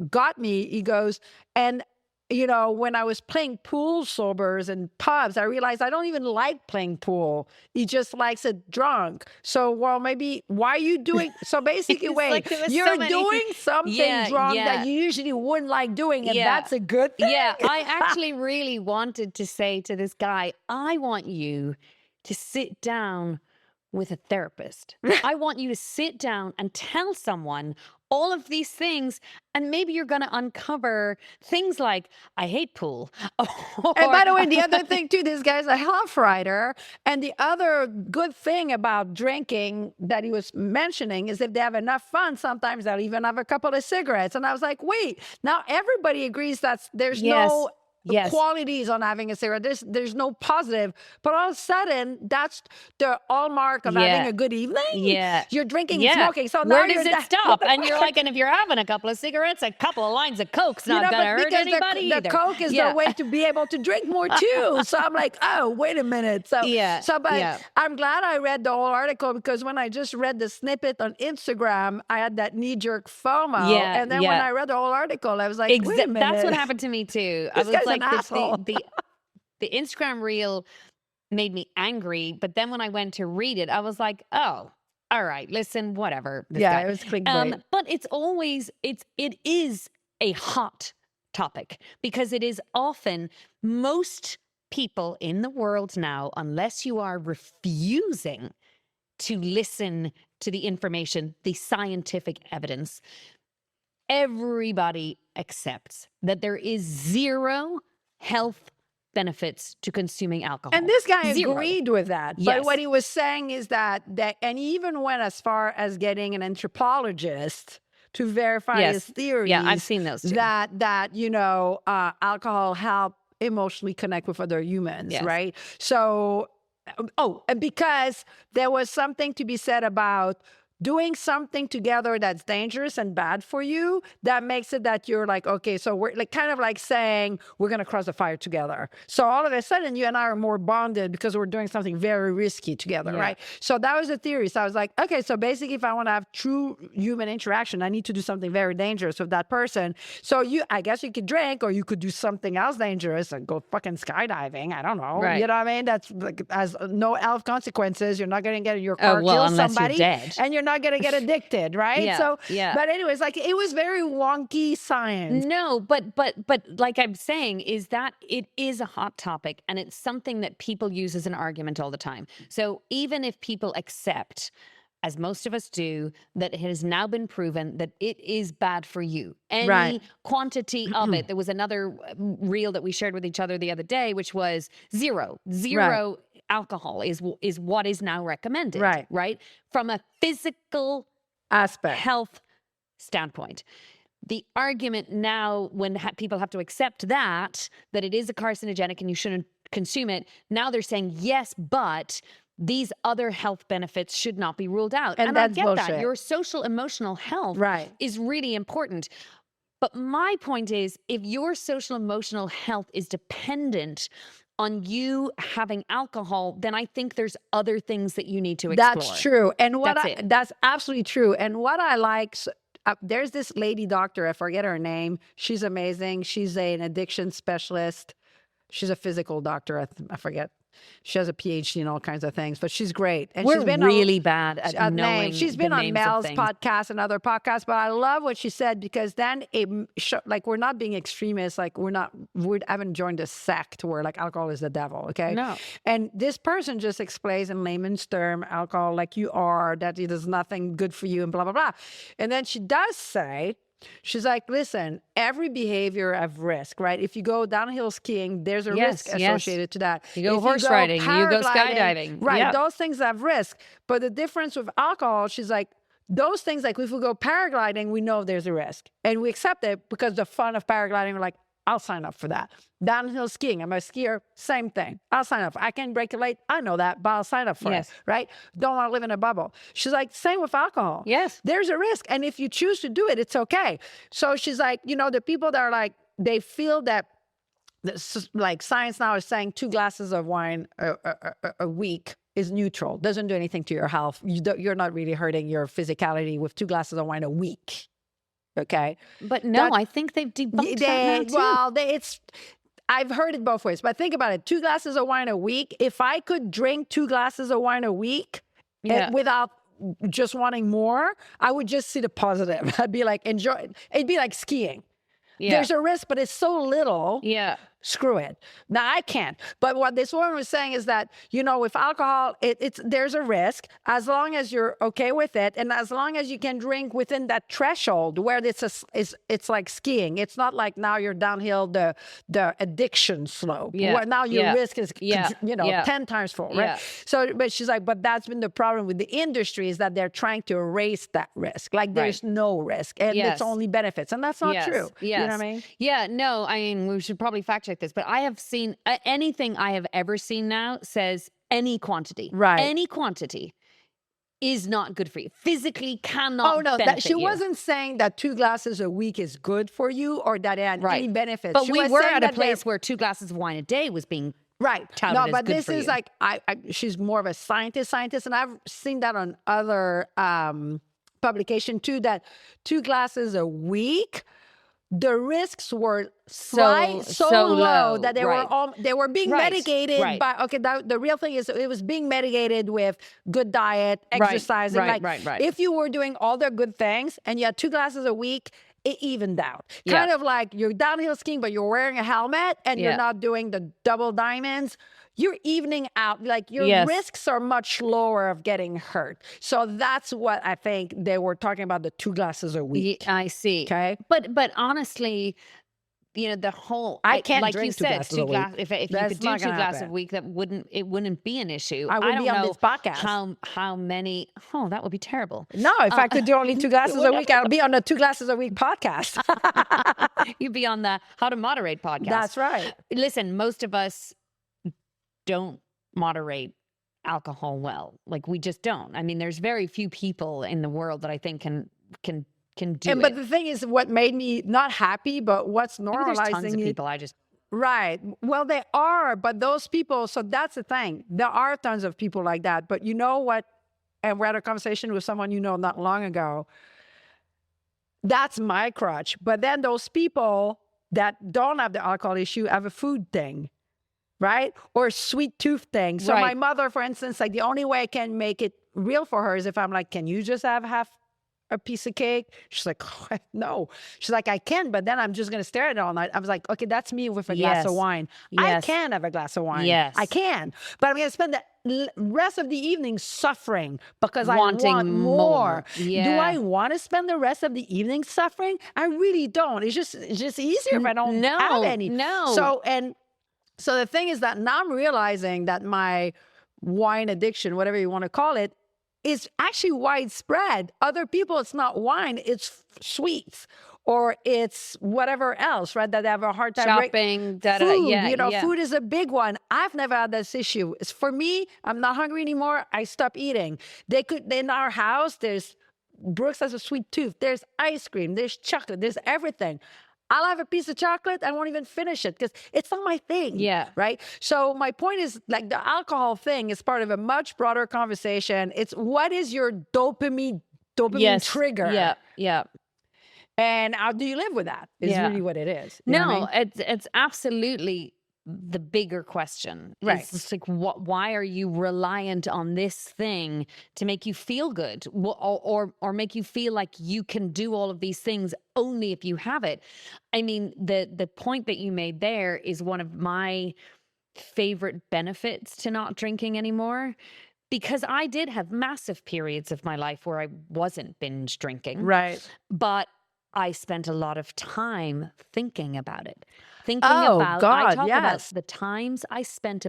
got me. He goes, and you know, when I was playing pool sobers and pubs, I realized I don't even like playing pool. He just likes it drunk. So, well, maybe why are you doing? So basically, It's wait, like there was so you're many- doing something Yeah, drunk yeah. that you usually wouldn't like doing, and Yeah. that's a good thing. Yeah, I actually really wanted to say to this guy, I want you to sit down with a therapist. I want you to sit down and tell someone all of these things, and maybe you're going to uncover things like, I hate pool. And by the way, the other thing too, this guy's a health writer. And the other good thing about drinking that he was mentioning is if they have enough fun, sometimes they'll even have a couple of cigarettes. And I was like, wait, now everybody agrees that there's Yes. no Yes. qualities on having a cigarette. There's no positive. But all of a sudden, that's the hallmark of Yeah. having a good evening. Yeah. You're drinking Yeah. and smoking. So now where does you're it stop? And you're like, and if you're having a couple of cigarettes, a couple of lines of Coke's not but going to hurt because anybody the either. Coke is Yeah. the way to be able to drink more too. So I'm like, oh, wait a minute. So Yeah, but yeah. I'm glad I read the whole article, because when I just read the snippet on Instagram, I had that knee-jerk FOMO. Yeah, And then when yeah. I read the whole article, I was like, wait a minute. That's what happened to me too. I This was guy's like, an asshole. the Instagram reel made me angry, but then when I went to read it, I was like, oh, all right, listen, whatever. This Yeah, guy. it was clickbait. But it is a hot topic, because it is often, most people in the world now, unless you are refusing to listen to the information, the scientific evidence, everybody accepts that there is zero health benefits to consuming alcohol. And this guy Zero. agreed with that. But Yes. what he was saying is that, and he even went as far as getting an anthropologist to verify Yes. his theories. Yeah, I've seen those too. That alcohol help emotionally connect with other humans, Yes. right? So, and because there was something to be said about doing something together that's dangerous and bad for you, that makes it that you're like, okay, so we're like kind of like saying we're going to cross the fire together. So all of a sudden you and I are more bonded because we're doing something very risky together, Yeah. right? So that was the theory. So I was like, okay, so basically if I want to have true human interaction, I need to do something very dangerous with that person. So I guess you could drink, or you could do something else dangerous and go fucking skydiving. I don't know. Right. You know what I mean? That's like, has no health consequences. You're not going to get in your car, kill unless you're somebody, dead. and you're not going to get addicted, right? Yeah, So, yeah. but anyways, like it was very wonky science. No, but like I'm saying, is that it is a hot topic, and it's something that people use as an argument all the time. So even if people accept, as most of us do, that it has now been proven that it is bad for you, any Right. quantity of it. There was another reel that we shared with each other the other day, which was zero alcohol is what is now recommended, right? From a physical Aspect. health standpoint. The argument now, when people have to accept that it is a carcinogenic and you shouldn't consume it, now they're saying, yes, but these other health benefits should not be ruled out. And I that's get that. bullshit. Your social emotional health Right. is really important. But my point is, if your social emotional health is dependent on you having alcohol, then I think there's other things that you need to explore. That's true. And That's it. that's absolutely true. And what I like, there's this lady doctor, I forget her name. She's amazing. She's an addiction specialist. She's a physical doctor. I forget. She has a PhD in all kinds of things, but she's great. And We're she's been really bad at knowing name. She's been the on names of Mel's things. podcast and other podcasts, but I love what she said because then like we're not being extremists, like we haven't joined a sect where like alcohol is the devil, okay? No. And this person just explains in layman's term, alcohol like you are, that it is nothing good for you and blah, blah, blah. And then she does say, she's like, listen, every behavior of risk, right? If you go downhill skiing, there's a risk associated to that. You go If horse riding, you go skydiving. Right. Yep. Those things have risk. But the difference with alcohol, she's like, those things, like if we go paragliding, we know there's a risk. And we accept it because the fun of paragliding, we're like, I'll sign up for that. Downhill skiing, I'm a skier, same thing. I'll sign up. I can break a leg, I know that, but I'll sign up for it, right? Don't want to live in a bubble. She's like, same with alcohol. Yes. There's a risk. And if you choose to do it, it's okay. So she's like, the people that are like, they feel that, like science now is saying 2 glasses of wine a week is neutral, doesn't do anything to your health. You're not really hurting your physicality with 2 glasses of wine a week. Okay. But no, I think they've debunked that now too. I've heard it both ways, but think about it. 2 glasses of wine a week. If I could drink 2 glasses of wine a week without just wanting more, I would just see the positive. I'd be like, enjoy. It'd be like skiing. Yeah. There's a risk, but it's so little. Yeah. Screw it. Now I can't. But what this woman was saying is that, with alcohol, there's a risk as long as you're okay with it. And as long as you can drink within that threshold where it's like skiing. It's not like now you're downhill the addiction slope. Yeah. Where now your risk is, 10 times full, right? Yeah. So, but she's like, but that's been the problem with the industry is that they're trying to erase that risk. Like there's no risk and it's only benefits. And that's not true. Yes. You know what I mean? Yeah, no, I mean, we should probably fact check this, but I have seen anything I have ever seen now says any quantity. Right. Any quantity is not good for you. Physically cannot benefit she you. wasn't saying that 2 glasses a week is good for you or that it had any benefits. But she we was were saying at a that place where 2 glasses of wine a day was being touted no, as but good this for is you. like, she's more of a scientist, and I've seen that on other publication too, that 2 glasses a week, the risks were so low that they were being medicated by the real thing is it was being medicated with good diet, exercising. If you were doing all the good things and you had 2 glasses a week, it evened out. Kind of like you're downhill skiing, but you're wearing a helmet and you're not doing the double diamonds. You're evening out, like your risks are much lower of getting hurt. So that's what I think they were talking about, the 2 glasses a week. I see. Okay. But honestly, the whole I can't like drink you 2 said, glasses a week. If you could do 2 glasses a week, it wouldn't be an issue. I wouldn't be on this podcast. How many? Oh, that would be terrible. No, if I could do only 2 glasses a week, I'll be on the 2 glasses a week podcast. You'd be on the How to Moderate podcast. That's right. Listen, most of us don't moderate alcohol well. Like we just don't. I mean, there's very few people in the world that I think can do it. But the thing is, what made me not happy, but what's normalizing there's tons of people. Right. Well, they are, but those people, so that's the thing. There are tons of people like that. But you know what? And we had a conversation with someone not long ago. That's my crutch. But then those people that don't have the alcohol issue have a food thing. Right? Or a sweet tooth thing. So my mother, for instance, like the only way I can make it real for her is if I'm like, can you just have half a piece of cake? She's like, oh, no. She's like, I can, but then I'm just going to stare at it all night. I was like, okay, that's me with a glass of wine. I can have a glass of wine. Yes. I can. But I'm going to spend the rest of the evening suffering because I want more. Yeah. Do I want to spend the rest of the evening suffering? I really don't. It's just easier if I don't have any. No. So the thing is that now I'm realizing that my wine addiction, whatever you want to call it, is actually widespread. Other people, it's not wine, it's sweets or it's whatever else, right? That they have a hard time. Shopping, food, food is a big one. I've never had this issue. It's for me, I'm not hungry anymore. I stop eating. In our house, there's Brooks has a sweet tooth. There's ice cream. There's chocolate. There's everything. I'll have a piece of chocolate. I won't even finish it because it's not my thing. Yeah. Right. So my point is, like, the alcohol thing is part of a much broader conversation. It's what is your dopamine Yes. trigger? Yeah. Yeah. And how do you live with that? Is Yeah. really what it is. You know what I No, mean? it's absolutely the bigger question. Right. It's just like, why are you reliant on this thing to make you feel good, or make you feel like you can do all of these things only if you have it? I mean, the point that you made there is one of my favorite benefits to not drinking anymore, because I did have massive periods of my life where I wasn't binge drinking. Right. But I spent a lot of time thinking about it. I God, talk about yes. the times I spent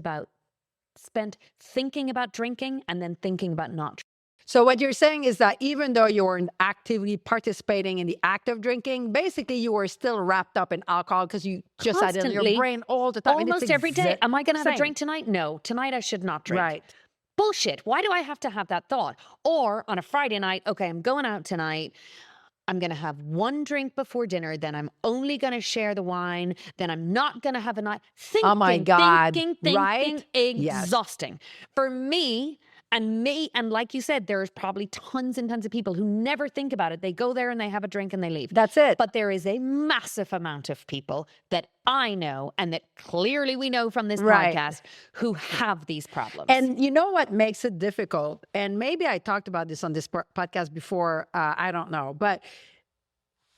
thinking about drinking and then thinking about not. So what you're saying is that even though you weren't actively participating in the act of drinking, basically you were still wrapped up in alcohol because you just had it in your Constantly, brain all the time. And it's almost every day. Am I going to have a same. drink tonight? No, tonight I should not drink. Right. Bullshit. Why do I have to have that thought? Or on a Friday night, okay, I'm going out tonight. I'm going to have one drink before dinner. Then I'm only going to share the wine. Then I'm not going to have a night. Thinking, Oh my God. thinking, Right? Yes. exhausting. For me, and like you said, there's probably tons and tons of people who never think about it. They go there and they have a drink and they leave. That's it. But there is a massive amount of people that I know, and that clearly we know from this Right. podcast, who have these problems. And you know what makes it difficult? And maybe I talked about this on this podcast before. I don't know. But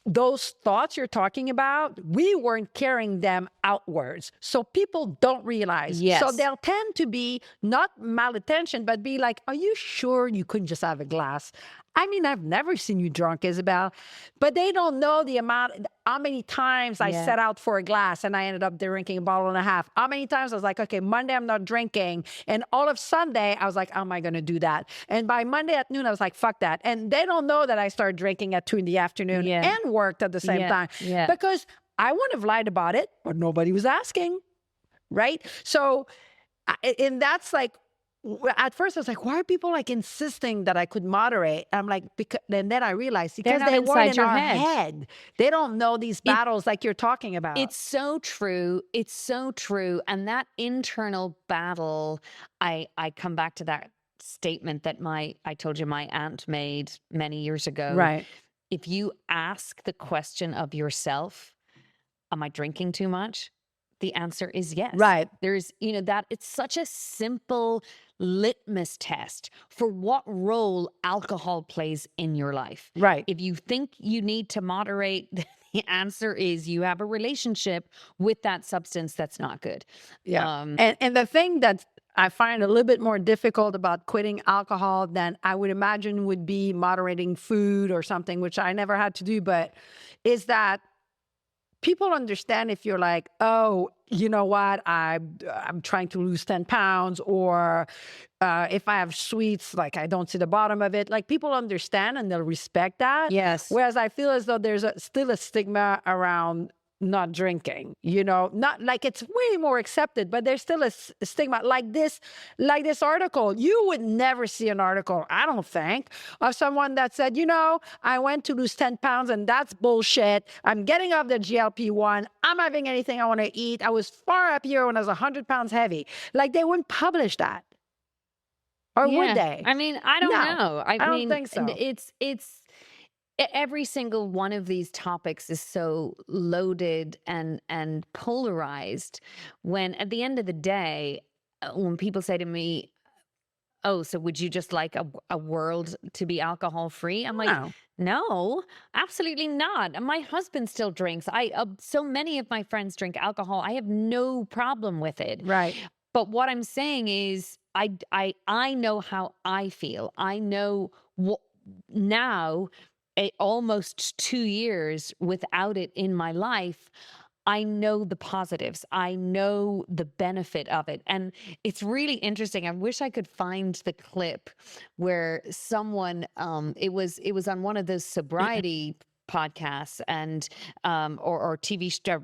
those thoughts you're talking about, we weren't carrying them outwards. So people don't realize. Yes. So they'll tend to be not malintentioned, but be like, are you sure you couldn't just have a glass? I mean, I've never seen you drunk, Isabelle, but they don't know the amount, how many times I Yeah. set out for a glass and I ended up drinking a bottle and a half. How many times I was like, okay, Monday I'm not drinking. And all of Sunday, I was like, how am I going to do that? And by Monday at noon, I was like, fuck that. And they don't know that I started drinking at 2 p.m. Yeah. and worked at the same Yeah. time. Yeah. Because I wouldn't have lied about it, but nobody was asking. Right? So, and that's like, at first I was like, why are people like insisting that I could moderate? I'm like, because, and then I realized because not they inside weren't in your our head. head. They don't know these battles like you're talking about. It's so true. It's so true. And that internal battle, I come back to that statement that I told you my aunt made many years ago. right. If you ask the question of yourself, am I drinking too much? The answer is yes. Right. There's, that it's such a simple litmus test for what role alcohol plays in your life. Right. If you think you need to moderate, the answer is you have a relationship with that substance that's not good. Yeah. And the thing that I find a little bit more difficult about quitting alcohol than I would imagine would be moderating food or something, which I never had to do, but is that people understand if you're like, oh, you know what, I'm trying to lose 10 pounds, or if I have sweets, like I don't see the bottom of it. Like people understand and they'll respect that. Yes. Whereas I feel as though there's still a stigma around not drinking, not like it's way more accepted, but there's still a stigma like this article. You would never see an article, I don't think, of someone that said, I went to lose 10 pounds and that's bullshit. I'm getting off the GLP-1. I'm having anything I want to eat. I was far happier when I was 100 pounds heavy. Like they wouldn't publish that. Or would they? I mean, I don't No, know. I don't think so. It's every single one of these topics is so loaded and polarized, when at the end of the day, when people say to me, oh, so would you just like a world to be alcohol free? I'm like, no, absolutely not. And my husband still drinks. So many of my friends drink alcohol. I have no problem with it. Right. But what I'm saying is I know how I feel. I know what now, almost 2 years without it in my life, I know the positives. I know the benefit of it. And it's really interesting. I wish I could find the clip where someone, it was on one of those sobriety podcasts and, or TV show.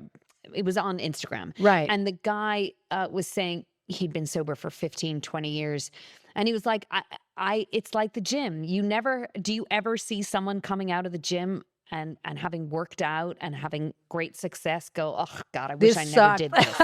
It was on Instagram. Right. And the guy was saying he'd been sober for 15, 20 years. And he was like, it's like the gym. Do you ever see someone coming out of the gym and having worked out and having great success go, oh God, I wish This I never sucked. did this.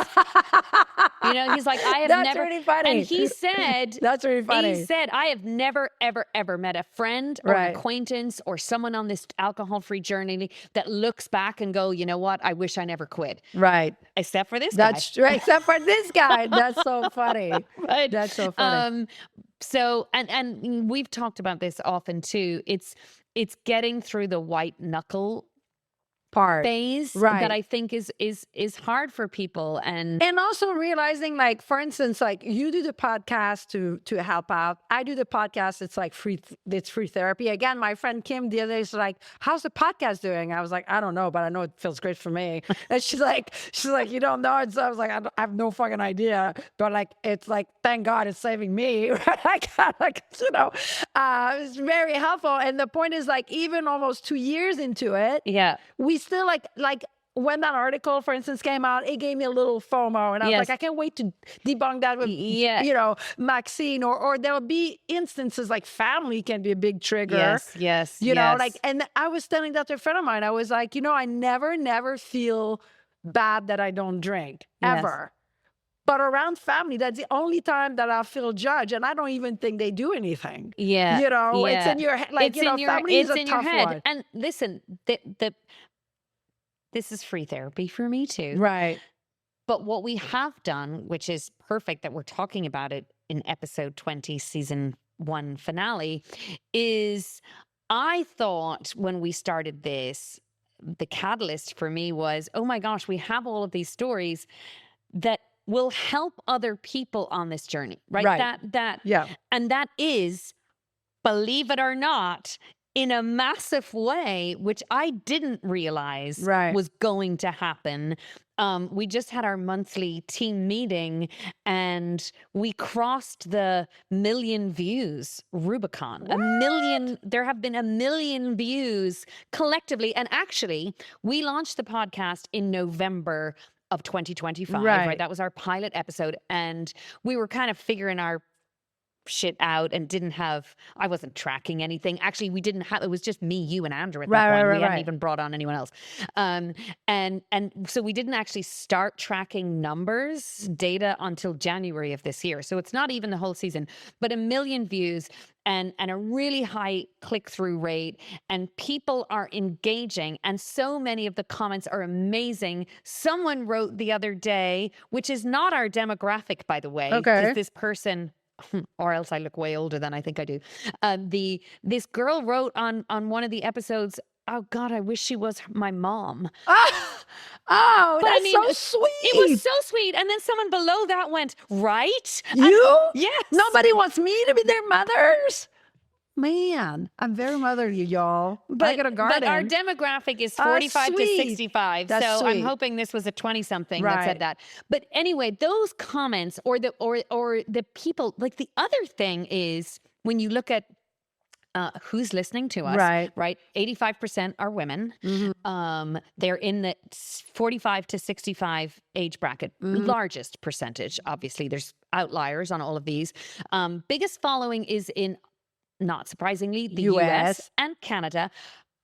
He's like, I have That's never. really funny. And he said, That's really funny. I have never, ever, ever met a friend or an acquaintance or someone on this alcohol-free journey that looks back and go, you know what? I wish I never quit. Right. Except for this That's guy. right. Except for this guy. That's so funny. Right. That's so funny. So, and we've talked about this often too. It's getting through the white knuckle Part phase right. that I think is hard for people, and also realizing, like, for instance, like you do the podcast to help out. I do the podcast. It's like free. It's free therapy. Again, my friend Kim the other day is like, "How's the podcast doing?" I was like, "I don't know, but I know it feels great for me." And she's like, "You don't know it." So I was like, I have no fucking idea. But like, it's like, thank God it's saving me. It's very helpful. And the point is, like, even almost 2 years into it, yeah, we still like when that article, for instance, came out, it gave me a little FOMO, and I was like, I can't wait to debunk that with Maxine, or there'll be instances like family can be a big trigger. Yes. And I was telling that to a friend of mine. I was like, I never feel bad that I don't drink ever. But around family, that's the only time that I feel judged, and I don't even think they do anything. Yeah, it's in your head. Like, family is a tough one. And listen, this is free therapy for me too. Right. But what we have done, which is perfect that we're talking about it in episode 20, season 1 finale, is I thought when we started this, the catalyst for me was, oh my gosh, we have all of these stories that will help other people on this journey, right? And that is, believe it or not, in a massive way, which I didn't realize was going to happen. We just had our monthly team meeting and we crossed the 1 million views Rubicon. There have been 1 million views collectively. And actually, we launched the podcast in November of 2025, right? That was our pilot episode. And we were kind of figuring our shit out and I wasn't tracking anything. Actually, it was just me, you, and Andrew at that point. We hadn't even brought on anyone else. And so we didn't actually start tracking data until January of this year. So it's not even the whole season, but 1 million views and a really high click-through rate, and people are engaging, and so many of the comments are amazing. Someone wrote the other day, which is not our demographic, by the way, because this person, or else I look way older than I think I do. This girl wrote on one of the episodes, oh God, I wish she was my mom. That's so sweet. It was so sweet. And then someone below that went, right? Yes. Nobody wants me to be their mothers. Man, I'm very motherly, y'all. I got a garden. But our demographic is 45 to 65. That's so sweet. I'm hoping this was a 20-something that said that. But anyway, those comments or the people, like, the other thing is when you look at who's listening to us, right? 85% are women. They're in the 45 to 65 age bracket, largest percentage. Obviously, there's outliers on all of these. Biggest following is in, not surprisingly, the US and Canada.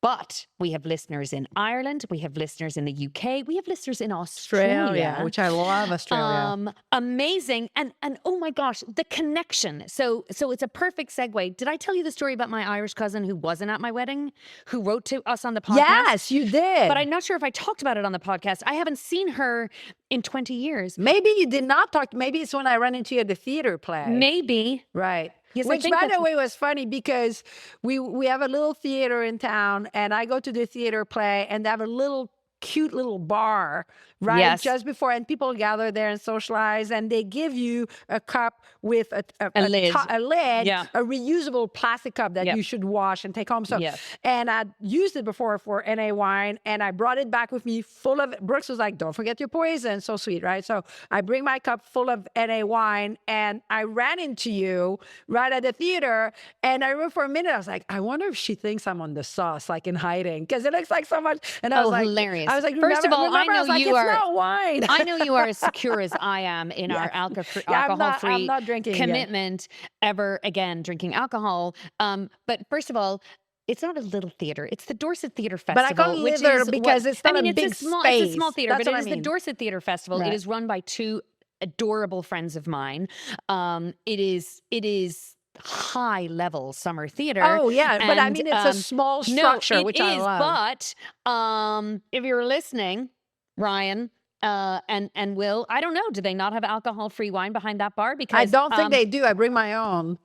But we have listeners in Ireland. We have listeners in the UK. We have listeners in Australia. Which I love Australia. Amazing. And oh my gosh, the connection. So it's a perfect segue. Did I tell you the story about my Irish cousin who wasn't at my wedding, who wrote to us on the podcast? Yes, you did. But I'm not sure if I talked about it on the podcast. I haven't seen her in 20 years. Maybe you did not talk. Maybe it's when I ran into you at the theater play. Maybe. Right. Yes, which, by the way, was funny because we have a little theater in town, and I go to the theater play, and they have a cute little bar, right? Yes. Just before, and people gather there and socialize, and they give you a cup with a lid, a reusable plastic cup that you should wash and take home. So, and I used it before for NA wine, and I brought it back with me full of, Brooks was like, don't forget your poison. So sweet, right? So I bring my cup full of NA wine, and I ran into you right at the theater, and I remember for a minute, I was like, I wonder if she thinks I'm on the sauce, like in hiding, because it looks like so much. And I was like, hilarious. I was like, First of all, remember, I was like, you it's are. not wine. I know you are as secure as I am in our Yeah, I'm alcohol-free not drinking yet. commitment ever again drinking alcohol. But first of all, it's not a little theater. It's the Dorset Theatre But I call Festival, it which little is because it's not a big it's a small space. theater, That's but what it I is the mean. Dorset Theatre Festival. It Right. is run by two adorable friends of mine. It is high level summer theater. Oh yeah, but I And mean it's a small no, structure, it which I is, love. but if you're listening, Ryan, and Will, I don't know, do they not have alcohol-free wine behind that bar? I Because don't think they do. I bring my own.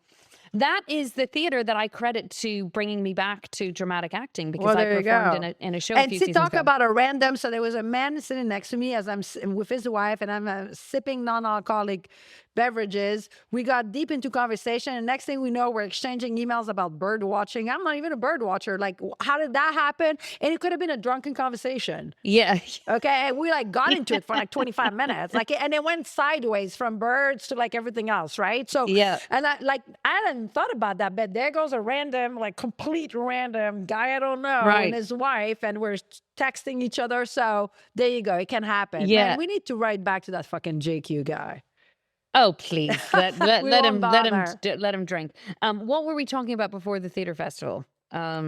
that is the theater that I credit to bringing me back to dramatic acting, because Well, I there you performed go. in a show a And few to seasons talk ago. about a random, so there was a man sitting next to me as I'm with his wife, and I'm sipping non-alcoholic beverages. We got deep into conversation, and next thing we know, we're exchanging emails about bird watching. I'm not even a bird watcher. Like, how did that happen? And it could have been a drunken conversation. Yeah. Okay, and we like got into it for like 25 minutes, like, and it went sideways from birds to like everything else, right? So, Yeah. and I hadn't thought about that, but there goes a random, like complete random guy I don't know Right. and his wife, and we're texting each other. So there you go, it can happen. Yeah. Man, we need to write back to that fucking JQ guy. Oh, please let We won't bother. let him drink. What were we talking about before the theater festival? All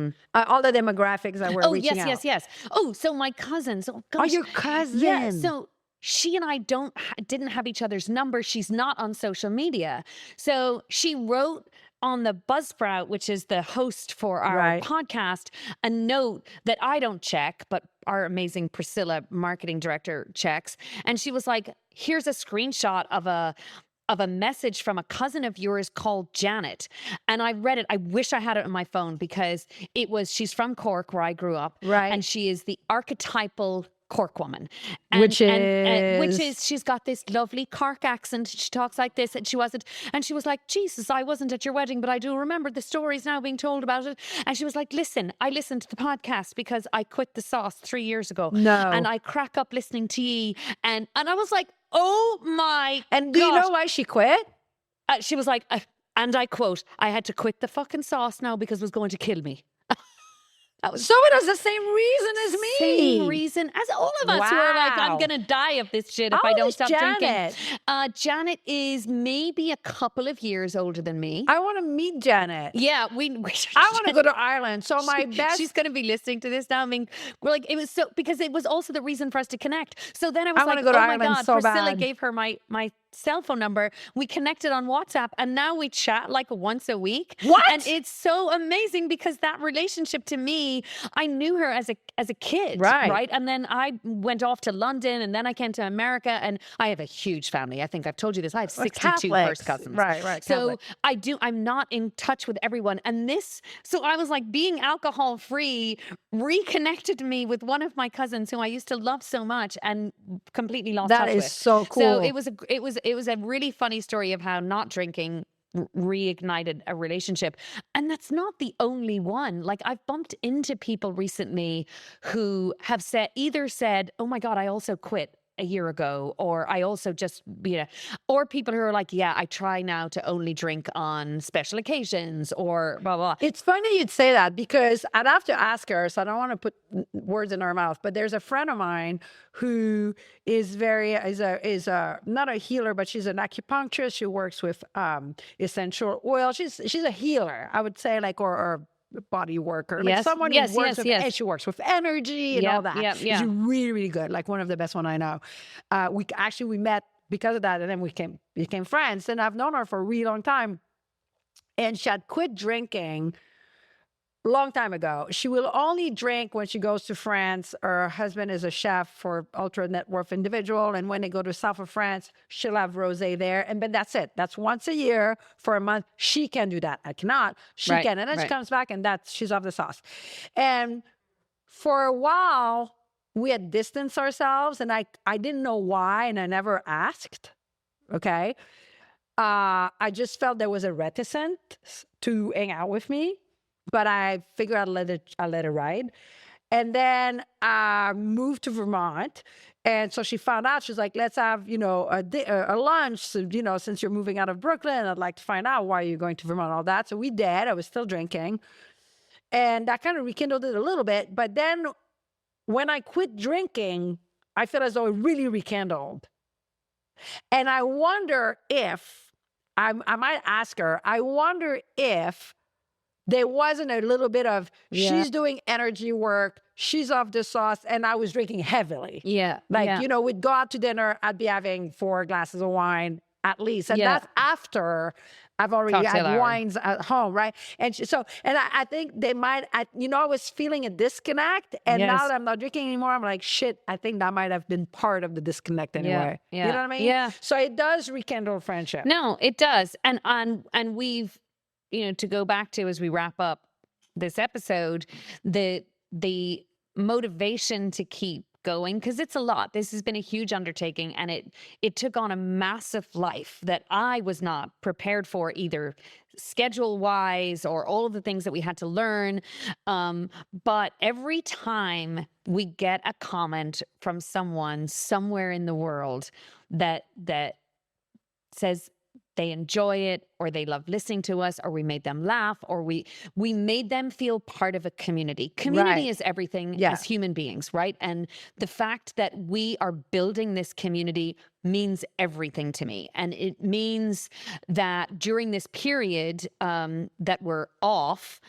the demographics that we're Oh, reaching yes, out. yes, yes. Oh, so my cousins. Oh, Oh, gosh. your cousin. Yeah. So she and I didn't have each other's number. She's not on social media. So she wrote on the Buzzsprout, which is the host for our Right. podcast, a note that I don't check, but our amazing Priscilla, marketing director, checks. And she was like, here's a screenshot of a message from a cousin of yours called Janet. And I read it. I wish I had it on my phone, because she's from Cork, where I grew up. Right. And she is the archetypal Cork woman. Which She's got this lovely Cork accent. She talks like this, and she was like, Jesus, I wasn't at your wedding, but I do remember the stories now being told about it. And she was like, listen, I listened to the podcast because I quit the sauce 3 years ago. No. And I crack up listening to ye. And I was like, oh my And do you gosh. know why she quit? She was like, and I quote, I had to quit the fucking sauce now because it was going to kill me. That was So it was the same reason as me. same reason as all of us who are like, I'm Wow. going to die of this shit if How I old don't is stop Janet? drinking. Janet is maybe a couple of years older than me. I want to meet Janet. Yeah, I want to go to Ireland. So my best. She's going to be listening to this now. I mean, we're like, it was so, because it was also the reason for us to connect. So then I was I wanna like, go to oh my Ireland God, so Priscilla bad. gave her my cell phone number. We connected on WhatsApp, and now we chat like once a week. What? And it's so amazing, because that relationship to me, I knew her as a kid. Right. And then I went off to London, and then I came to America, and I have a huge family. I think I've told you this. I have 62 Catholics. first cousins. Right. So Catholic. I'm not in touch with everyone. And so I was like, being alcohol free reconnected me with one of my cousins who I used to love so much and completely lost That touch is with. so cool. So it was a really funny story of how not drinking reignited a relationship. And that's not the only one. Like, I've bumped into people recently who have either said, oh my God, I also quit a year ago, or I also just, or people who are like, yeah, I try now to only drink on special occasions, or blah, blah. It's funny you'd say that, because I'd have to ask her, so I don't want to put words in her mouth, but there's a friend of mine who is not a healer, but she's an acupuncturist. She works with essential oil. She's a healer, I would say, like, or body worker, like someone who works with, and she works with energy and all that. Yeah. She's really, really good, like one of the best one I know. We met because of that, and then we became friends. And I've known her for a really long time. And she had quit drinking a long time ago. She will only drink when she goes to France. Her husband is a chef for ultra net worth individual. And when they go to south of France, she'll have rosé there. But that's it. That's once a year for a month. She can do that. I cannot. She can. And then she comes back, and she's off the sauce. And for a while, we had distanced ourselves, and I didn't know why, and I never asked. Okay. I just felt there was a reticence to hang out with me, but I figured I'd let it ride. And then I moved to Vermont. And so she found out, she's like, let's have, a lunch. So, since you're moving out of Brooklyn, I'd like to find out why you're going to Vermont, all that. So we did. I was still drinking. And that kind of rekindled it a little bit. But then when I quit drinking, I feel as though it really rekindled. And I wonder if, I might ask her, I wonder if there wasn't a little bit of, Yeah. she's doing energy work, she's off the sauce, and I was drinking heavily. Yeah. Like, yeah. you know, we'd go out to dinner, I'd be having 4 glasses of wine at least. And Yeah. that's after I've already Cocktail had hour. wines at home, right? And I think they might, I was feeling a disconnect. And now Yes. that I'm not drinking anymore, I'm like, shit, I think that might have been part of the disconnect anyway. Yeah. You know what I mean? Yeah. So it does rekindle friendship. No, it does. And we've, to go back to, as we wrap up this episode, the motivation to keep going, because it's a lot. This has been a huge undertaking, and it took on a massive life that I was not prepared for, either schedule wise or all of the things that we had to learn. But every time we get a comment from someone somewhere in the world that says they enjoy it, or they love listening to us, or we made them laugh, or we made them feel part of a community. Community Right. is everything Yeah. as human beings, right? And the fact that we are building this community means everything to me. And it means that during this period that we're off,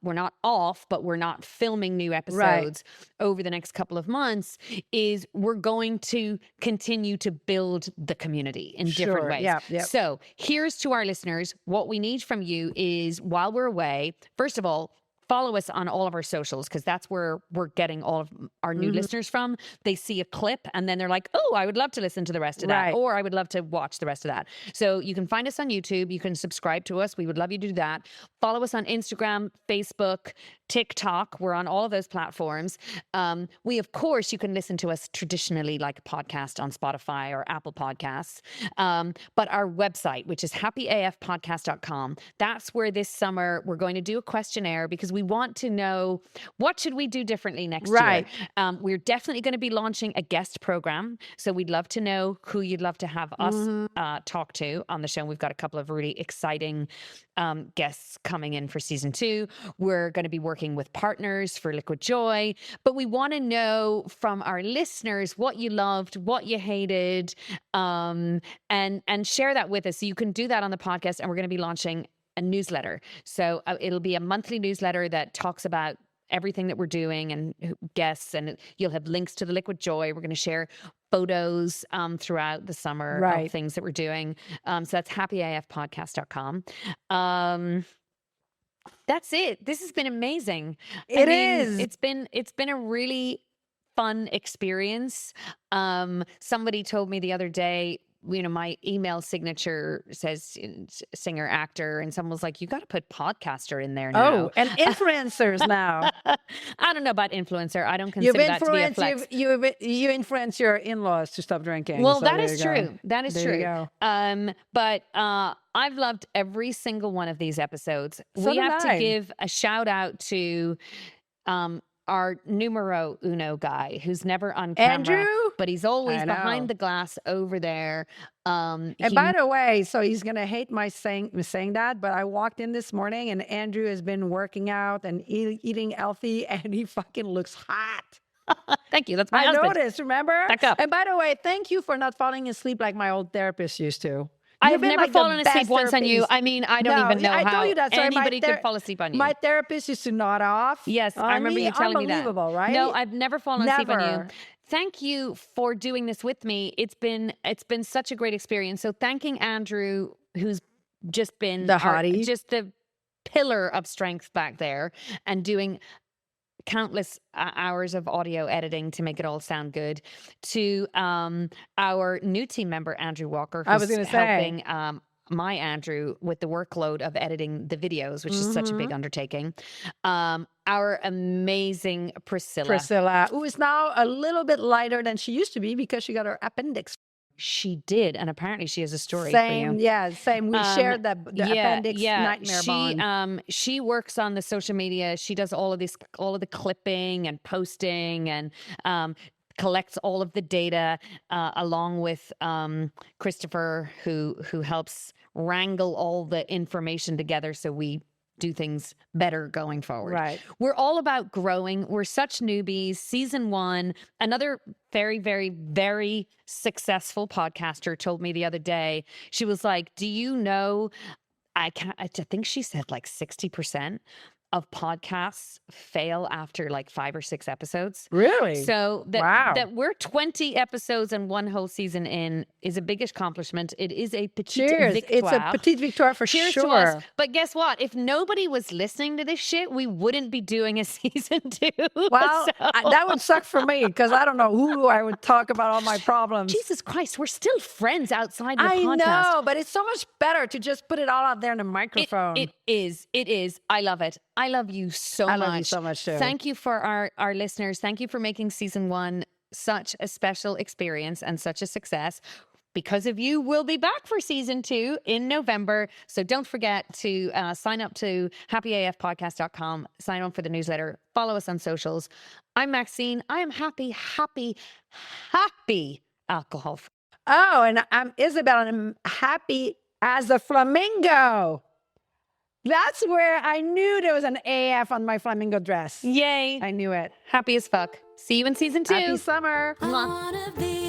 we're not off, but we're not filming new episodes over the next couple of months, is we're going to continue to build the community in different Sure. ways. Yeah, yeah. So here's to our listeners. What we need from you is, while we're away, first of all, follow us on all of our socials, because that's where we're getting all of our new listeners from. They see a clip and then they're like, oh, I would love to listen to the rest of that, Right. or I would love to watch the rest of that. So you can find us on YouTube. You can subscribe to us. We would love you to do that. Follow us on Instagram, Facebook, TikTok. We're on all of those platforms. Of course, you can listen to us traditionally like a podcast on Spotify or Apple Podcasts. But our website, which is happyafpodcast.com, that's where this summer we're going to do a questionnaire, because we want to know, what should we do differently next Right. year. We're definitely going to be launching a guest program. So we'd love to know who you'd love to have us talk to on the show. We've got a couple of really exciting guests coming in for season 2. We're going to be working with partners for Liquid Joy, but we want to know from our listeners what you loved, what you hated, and share that with us. So you can do that on the podcast, and we're going to be launching a newsletter. So it'll be a monthly newsletter that talks about everything that we're doing and guests, and you'll have links to the Liquid Joy. We're going to share photos throughout the summer Right. of things that we're doing. So that's happyafpodcast.com. That's it. This has been amazing. It is. It's been a really fun experience. Somebody told me the other day, my email signature says singer, actor, and someone was like, you got to put podcaster in there now. Oh, and influencers now. I don't know about influencer. I don't consider that to be a flex. You influence your in-laws to stop drinking. Well, so that there is you go. true. That is There you true. go. But I've loved every single one of these episodes. So We did have to I. give a shout out to our numero uno guy, who's never on camera, Andrew? but he's always I know. behind the glass over there. And by the way, so he's gonna hate my saying that, but I walked in this morning and Andrew has been working out and eating healthy, and he fucking looks hot. Thank you. That's my I husband. noticed. Remember? Back up. And by the way, thank you for not falling asleep like my old therapist used to. I've You've been never like the fallen asleep best once on you. therapist. I mean, I don't No, even know I how told you that. Sorry, anybody could fall asleep on you. My therapist used to nod off. Yes, I on remember me. you telling me that. Unbelievable, right? No, I've never fallen asleep on you. Never. Thank you for doing this with me. It's been such a great experience. So thanking Andrew, who's just been The hottie. just the pillar of strength back there, and doing countless hours of audio editing to make it all sound good, to our new team member, Andrew Walker, who's I was gonna say. helping my Andrew with the workload of editing the videos, which is such a big undertaking. Our amazing Priscilla, who is now a little bit lighter than she used to be because she got her appendix. she did, and apparently she has a story Same, for you. yeah, same. We shared the appendix nightmare bond. She works on the social media. She does all of the clipping and posting, and collects all of the data along with Christopher, who helps wrangle all the information together so we do things better going forward. Right. We're all about growing. We're such newbies. Season 1, another very, very, very successful podcaster told me the other day, she was like, do you know, I think she said like 60% of podcasts fail after like 5 or 6 episodes. Really? So Wow. that we're 20 episodes and 1 whole season in is a big accomplishment. It is a petite Cheers. victoire. It's a Petite Victoire for Cheers sure. to us. But guess what? If nobody was listening to this shit, we wouldn't be doing a season 2. Well, that would suck for me because I don't know who I would talk about all my problems. Jesus Christ, we're still friends outside the I podcast. know, but it's so much better to just put it all out there in a microphone. It is. It is. I love it. I love you so much. I love you so much too. Thank you for our listeners. Thank you for making season 1 such a special experience and such a success. Because of you, we'll be back for season 2 in November. So don't forget to sign up to happyafpodcast.com, sign on for the newsletter, follow us on socials. I'm Maxine. I am happy alcohol. Oh, and I'm Isabelle, and I'm happy as a flamingo. That's where I knew there was an AF on my flamingo dress. Yay. I knew it. Happy as fuck. See you in season 2. Happy summer. I wanna be